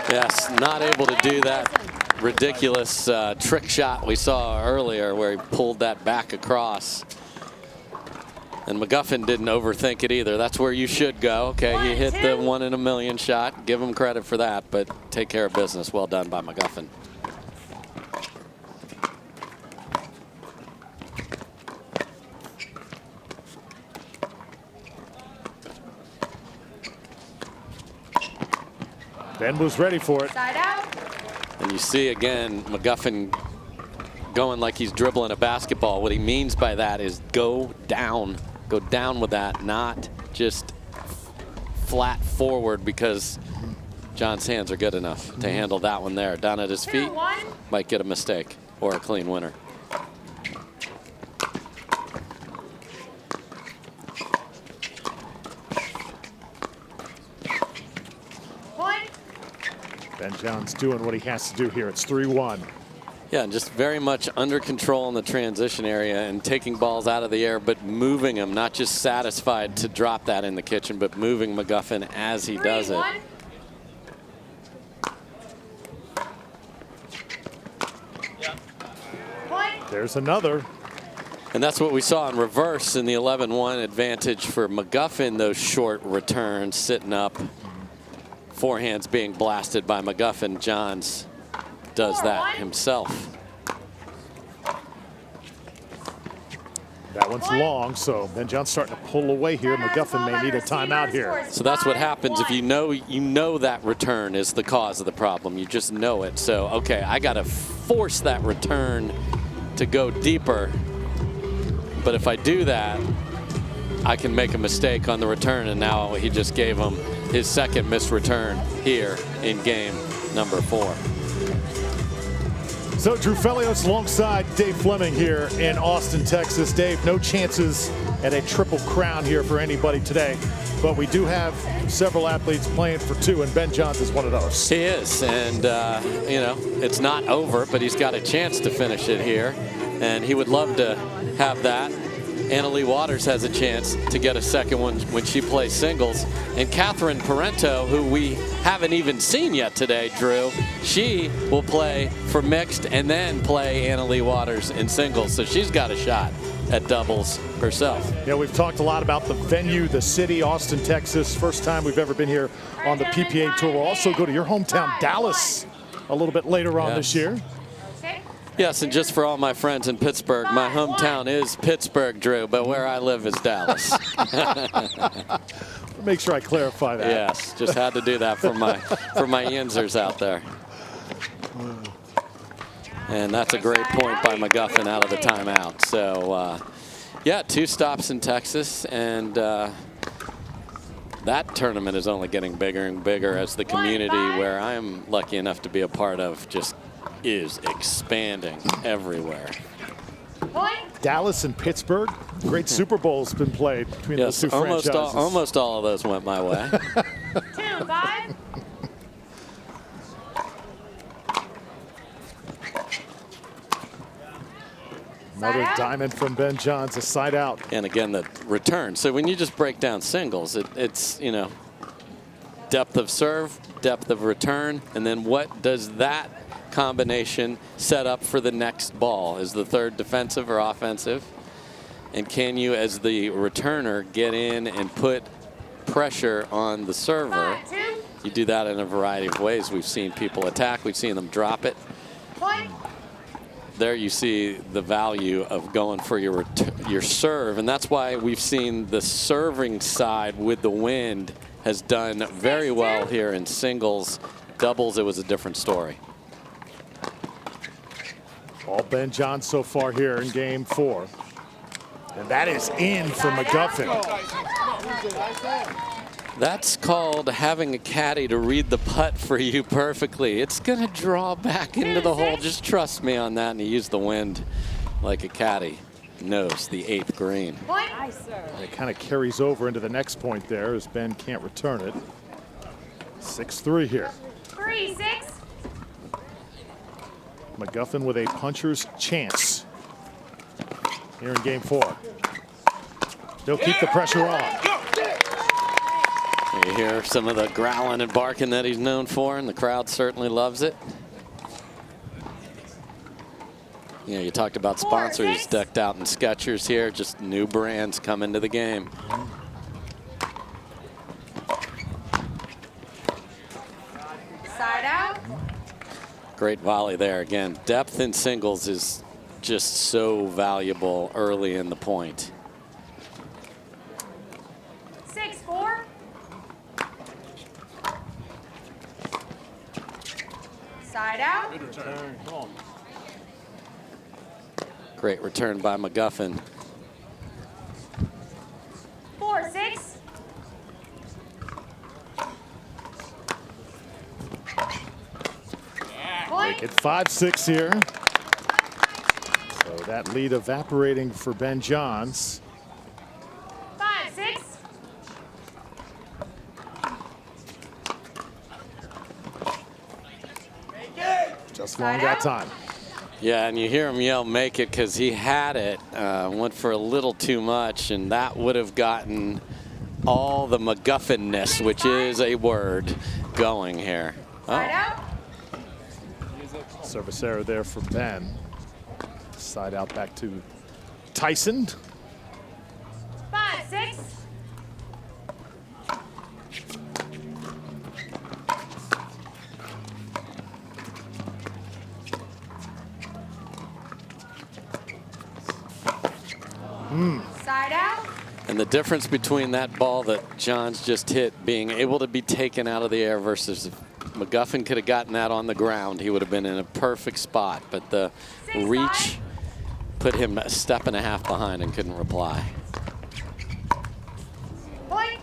Yes, not able to do that ridiculous trick shot we saw earlier where he pulled that back across. And McMuffin didn't overthink it either. That's where you should go. Okay, he hit the 1 in a million shot. Give him credit for that, but take care of business. Well done by McMuffin. Ben was ready for it. Side out. And you see again McMuffin going like he's dribbling a basketball. What he means by that is go down. Go down with that, not just flat forward, because John's hands are good enough to handle that one there. Down at his feet, might get a mistake or a clean winner. Point. Ben Johns doing what he has to do here. It's 3-1. Yeah, and just very much under control in the transition area and taking balls out of the air, but moving them, not just satisfied to drop that in the kitchen, but moving McMuffin as he does it. There's another. And that's what we saw in reverse in the 11-1 advantage for McMuffin, those short returns sitting up. Forehands being blasted by McMuffin. Johns does that himself. That one's long, so Ben John's starting to pull away here. McMuffin may need a timeout here. So that's what happens if you know that return is the cause of the problem. You just know it. So, okay, I got to force that return to go deeper. But if I do that, I can make a mistake on the return, and now he just gave him his second missed return here in game number 4. So Drew Felios alongside Dave Fleming here in Austin, Texas. Dave, no chances at a triple crown here for anybody today, but we do have several athletes playing for 2, and Ben Johns is one of those. He is, and you know, it's not over, but he's got a chance to finish it here, and he would love to have that. Annalie Waters has a chance to get a second one when she plays singles. And Catherine Parento, who we haven't even seen yet today, Drew, she will play for mixed and then play Annalie Waters in singles. So she's got a shot at doubles herself. Yeah, we've talked a lot about the venue, the city, Austin, Texas. First time we've ever been here on the PPA Tour. We'll also go to your hometown, Dallas, a little bit later on this year. Yes, and just for all my friends in Pittsburgh, my hometown is Pittsburgh, Drew, but where I live is Dallas. Make sure I clarify that. Yes, just had to do that for my Yinzers out there. And that's a great point by McMuffin out of the timeout. So, yeah, 2 stops in Texas, and that tournament is only getting bigger and bigger as the community where I'm lucky enough to be a part of just is expanding everywhere. Dallas and Pittsburgh, great Super Bowl's been played between those two franchises. Almost all of those went my way. 2-5. Another diamond from Ben Johns, a side out. And again, the return. So when you just break down singles, it's, you know, depth of serve, depth of return, and then what does that combination set up for the next ball? Is the third defensive or offensive? And can you, as the returner, get in and put pressure on the server? You do that in a variety of ways. We've seen people attack. We've seen them drop it. There you see the value of going for your serve, and that's why we've seen the serving side with the wind has done very well here in singles. Doubles, it was a different story. All Ben Johns so far here in game 4. And that is in for McMuffin. That's called having a caddy to read the putt for you perfectly. It's going to draw back into the hole. Just trust me on that. And he used the wind like a caddy knows the 8th green. And it kind of carries over into the next point there as Ben can't return it. 6-3 here. 3-6. McMuffin with a puncher's chance here in game 4. They'll keep the pressure on. You hear some of the growling and barking that he's known for, and the crowd certainly loves it. You know, you talked about sponsors decked out in Skechers here, just new brands coming to the game. Side out. Great volley there again. Depth in singles is just so valuable early in the point. 6-4. Side out. Good return. Come on. Great return by McMuffin. 4-6. Make it 5-6 here. So that lead evaporating for Ben Johns. 5-6. Just long that time. Yeah, and you hear him yell, make it, because he had it, went for a little too much, and that would have gotten all the McGuffin-ness, which is a word, going here. Side out. Service error there for Ben. Side out back to Tyson. 5-6. Side out. And the difference between that ball that Johns just hit being able to be taken out of the air versus if McMuffin could have gotten that on the ground, he would have been in a perfect spot. But the reach put him a step and a half behind and couldn't reply. Point.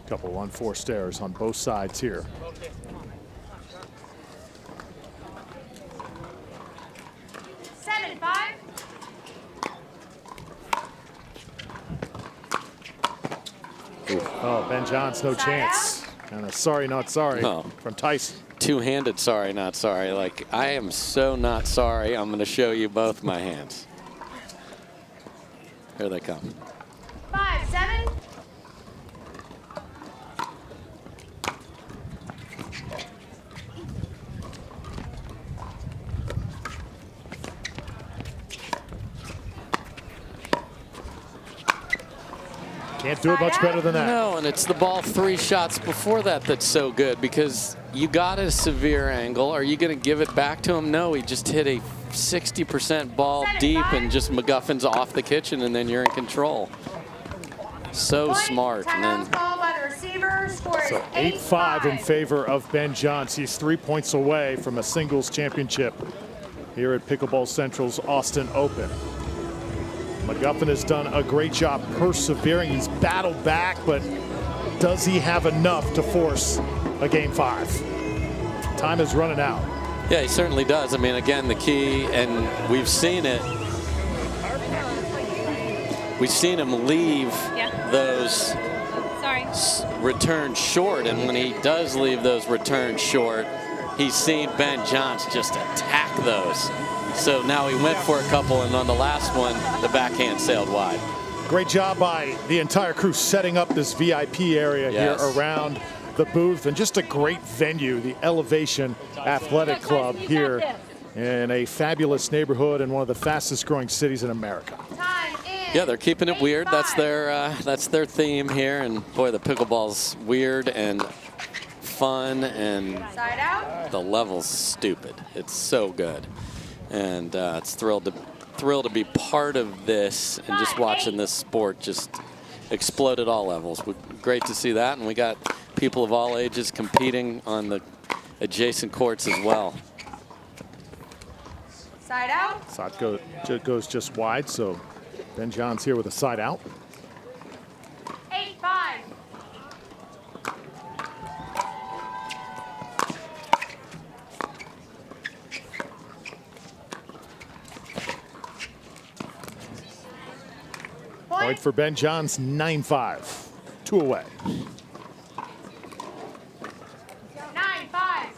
Couple unforced errors on both sides here. Oh, Ben Johns, no chance. And a sorry, not sorry from Tyson. Two-handed sorry, not sorry. Like, I am so not sorry. I'm going to show you both my hands. Here they come. 5-7. Can't do it much better than that. No, and it's the ball 3 shots before that that's so good because you got a severe angle. Are you going to give it back to him? No, he just hit a 60% ball deep and just McMuffin's off the kitchen, and then you're in control. So smart. And then So 8-5 in favor of Ben Johns. He's 3 points away from a singles championship here at Pickleball Central's Austin Open. McMuffin has done a great job persevering. He's battled back, but does he have enough to force a game 5? Time is running out. Yeah, he certainly does. I mean, again, the key, and we've seen it. We've seen him leave those returns short, and when he does leave those returns short, he's seen Ben Johns just attack those. So now he went for a couple, and on the last one, the backhand sailed wide. Great job by the entire crew setting up this VIP area here around the booth, and just a great venue, the Elevation Athletic Club here in a fabulous neighborhood in one of the fastest growing cities in America. Yeah, they're keeping it weird. That's their theme here, and boy, the pickleball's weird and fun, and the level's stupid. It's so good, and it's thrilled to be part of this and just watching this sport just explode at all levels. Great to see that, and we got people of all ages competing on the adjacent courts as well. Side out. Side goes just wide, so Ben Johns here with a side out. 8-5. Point for Ben Johns, 9-5. 2 away. 9-5.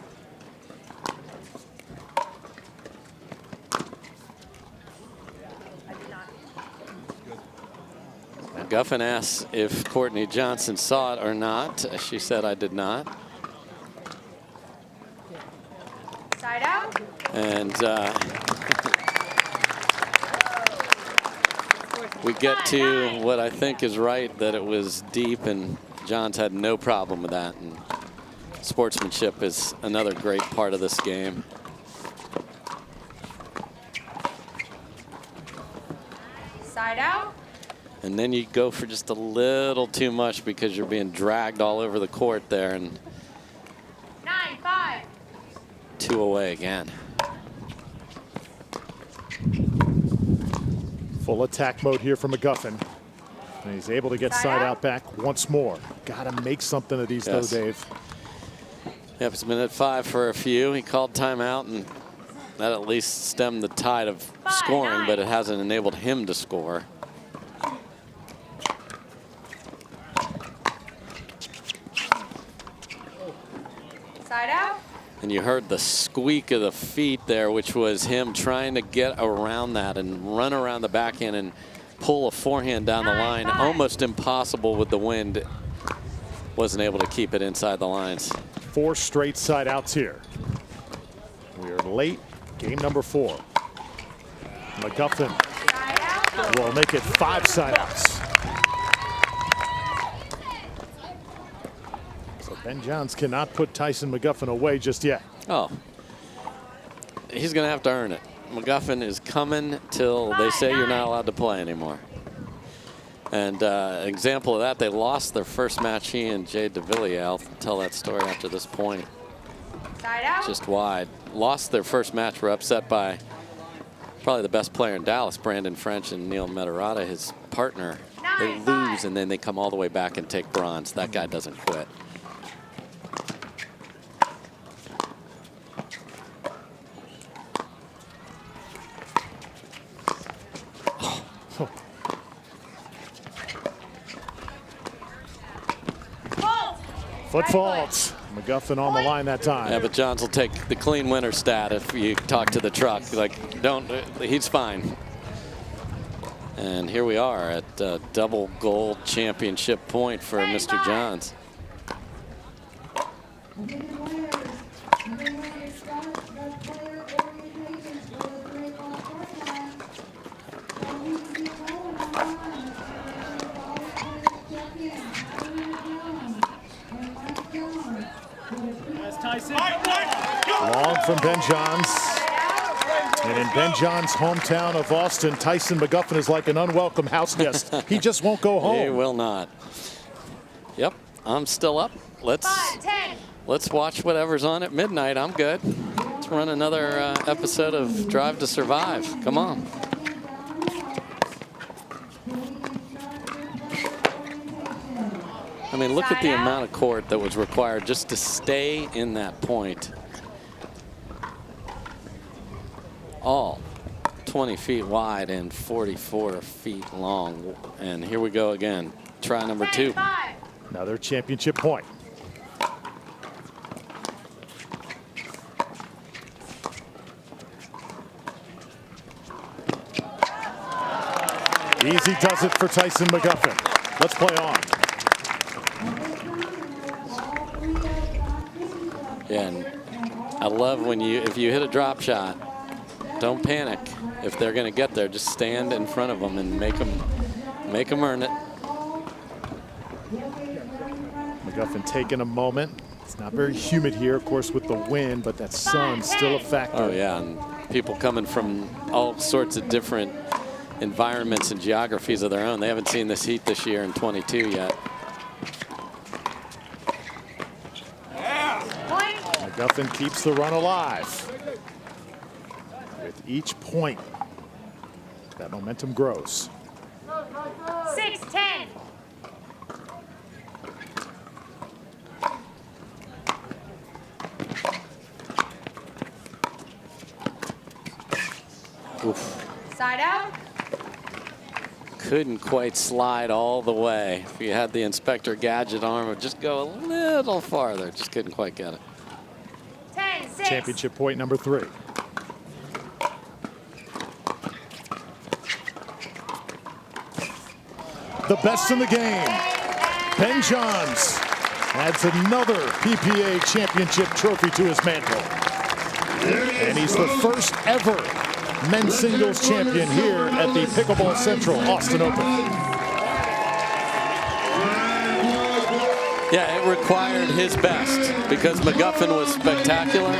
McMuffin asks if Courtney Johnson saw it or not. She said, "I did not." Side out. And we get to what I think is right, that it was deep, and Johns had no problem with that. And sportsmanship is another great part of this game. Side out. And then you go for just a little too much because you're being dragged all over the court there, and 9-5. 2 away again. Full attack mode here for McMuffin. And he's able to get side out back once more. Got to make something of these, though, Dave. Yep, it's been at 5 for a few. He called timeout, and that at least stemmed the tide of scoring, but it hasn't enabled him to score. Side out. And you heard the squeak of the feet there, which was him trying to get around that and run around the backhand and pull a forehand down the line. Almost impossible with the wind. Wasn't able to keep it inside the lines. 4 straight side outs here. We are late. Game number 4. McMuffin will make it 5 side outs. So Ben Johns cannot put Tyson McMuffin away just yet. Oh, he's going to have to earn it. McMuffin is coming till they say you're not allowed to play anymore. And an example of that, they lost their first match, he and Jade DeVilliers. I'll tell that story after this point. Side out. Just wide. Lost their first match, were upset by probably the best player in Dallas, Brandon French, and Neil Medarata, his partner. They lose, and then they come all the way back and take bronze. That guy doesn't quit. Foot faults. McMuffin on the line that time. Yeah, but Johns will take the clean winner stat if you talk to the truck. Like, he's fine. And here we are at double gold championship point for Mr. Johns. Long from Ben Johns. And in Ben John's hometown of Austin, Tyson McMuffin is like an unwelcome house guest. He just won't go home. He will not. Yep, I'm still up. Let's watch whatever's on at midnight. I'm good. Let's run another episode of Drive to Survive. Come on. I mean, look at the amount of court that was required just to stay in that point. All 20 feet wide and 44 feet long. And here we go again. Try number 2. Another championship point. Easy does it for Tyson McMuffin. Let's play on. Yeah, and I love when if you hit a drop shot, don't panic. If they're going to get there, just stand in front of them and make them earn it. McMuffin taking a moment. It's not very humid here, of course, with the wind, but that sun's still a factor. Oh yeah, and people coming from all sorts of different environments and geographies of their own. They haven't seen this heat this year in 22 yet. McMuffin keeps the run alive. With each point, that momentum grows. 6-10. Oof. Side out. Couldn't quite slide all the way. If you had the Inspector Gadget arm, it would just go a little farther. Just couldn't quite get it. 10-6. Championship point number 3. The best in the game. Ben Johns adds another PPA championship trophy to his mantle. And he's the first ever men's singles champion here at the Pickleball Central Austin Open. Yeah, it required his best because McMuffin was spectacular.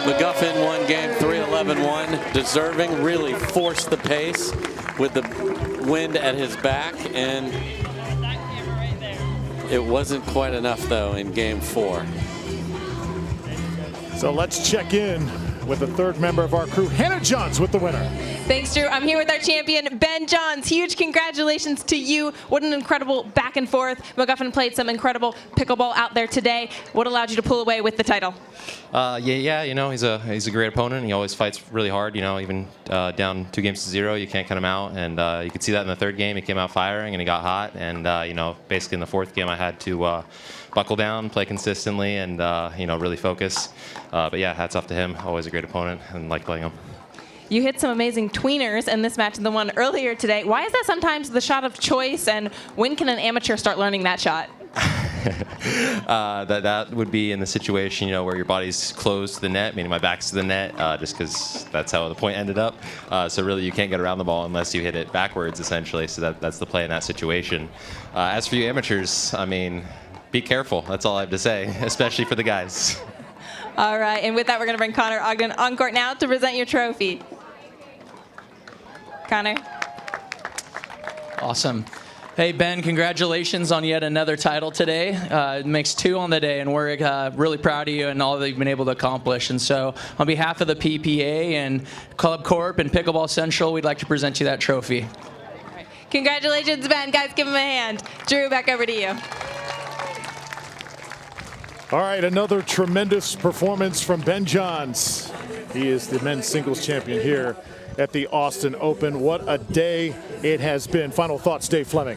McMuffin won game 3, 11-1. Deserving, really forced the pace with the wind at his back, and it wasn't quite enough though in game 4. So let's check in with the third member of our crew, Hannah Johns, with the winner. Thanks, Drew. I'm here with our champion, Ben Johns. Huge congratulations to you. What an incredible back and forth. McMuffin played some incredible pickleball out there today. What allowed you to pull away with the title? Yeah, you know, he's a great opponent. He always fights really hard, you know, even down 2-0, you can't cut him out. And you could see that in the third game. He came out firing and he got hot. And, you know, basically in the fourth game, I had to buckle down, play consistently, and, you know, really focus. But yeah, hats off to him. Always a great opponent and like playing him. You hit some amazing tweeners in this match and the one earlier today. Why is that sometimes the shot of choice, and when can an amateur start learning that shot? That would be in the situation, you know, where your body's close to the net, meaning my back's to the net, just because that's how the point ended up. So really, you can't get around the ball unless you hit it backwards, essentially. So that's the play in that situation. As for you amateurs, I mean, be careful. That's all I have to say, especially for the guys. All right, and with that, we're going to bring Connor Ogden on court now to present your trophy. Connor. Awesome. Hey, Ben, congratulations on yet another title today. It makes 2 on the day, and we're really proud of you and all that you've been able to accomplish. And so on behalf of the PPA and Club Corp and Pickleball Central, we'd like to present you that trophy. Right. Congratulations, Ben. Guys, give him a hand. Drew, back over to you. All right, another tremendous performance from Ben Johns. He is the men's singles champion here at the Austin Open. What a day it has been. Final thoughts, Dave Fleming.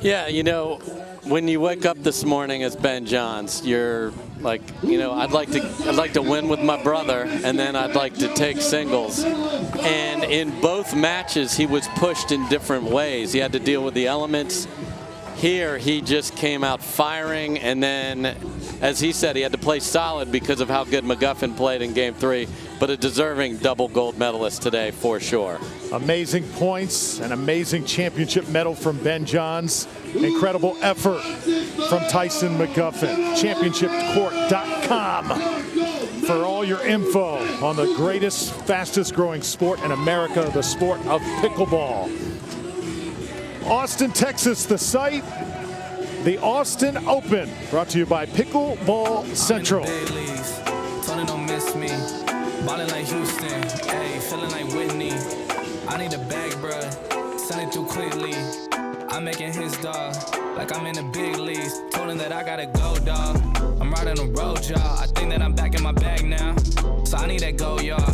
Yeah, you know, when you wake up this morning as Ben Johns, you're like, you know, I'd like to win with my brother, and then I'd like to take singles. And in both matches, he was pushed in different ways. He had to deal with the elements. Here, he just came out firing, and then, as he said, he had to play solid because of how good McMuffin played in Game 3, but a deserving double gold medalist today for sure. Amazing points, an amazing championship medal from Ben Johns. Incredible effort from Tyson McMuffin. ChampionshipCourt.com for all your info on the greatest, fastest growing sport in America, the sport of pickleball. Austin, Texas, the site, the Austin Open, brought to you by Pickleball Central. Tony don't miss me. Ballin' like Houston, ayy, feeling like Whitney. I need a bag, bruh, send it through quickly. I'm making his dog, like I'm in the big leagues. Told him that I gotta go, dog. I'm riding the road, y'all. I think that I'm back in my bag now. So I need that go, y'all.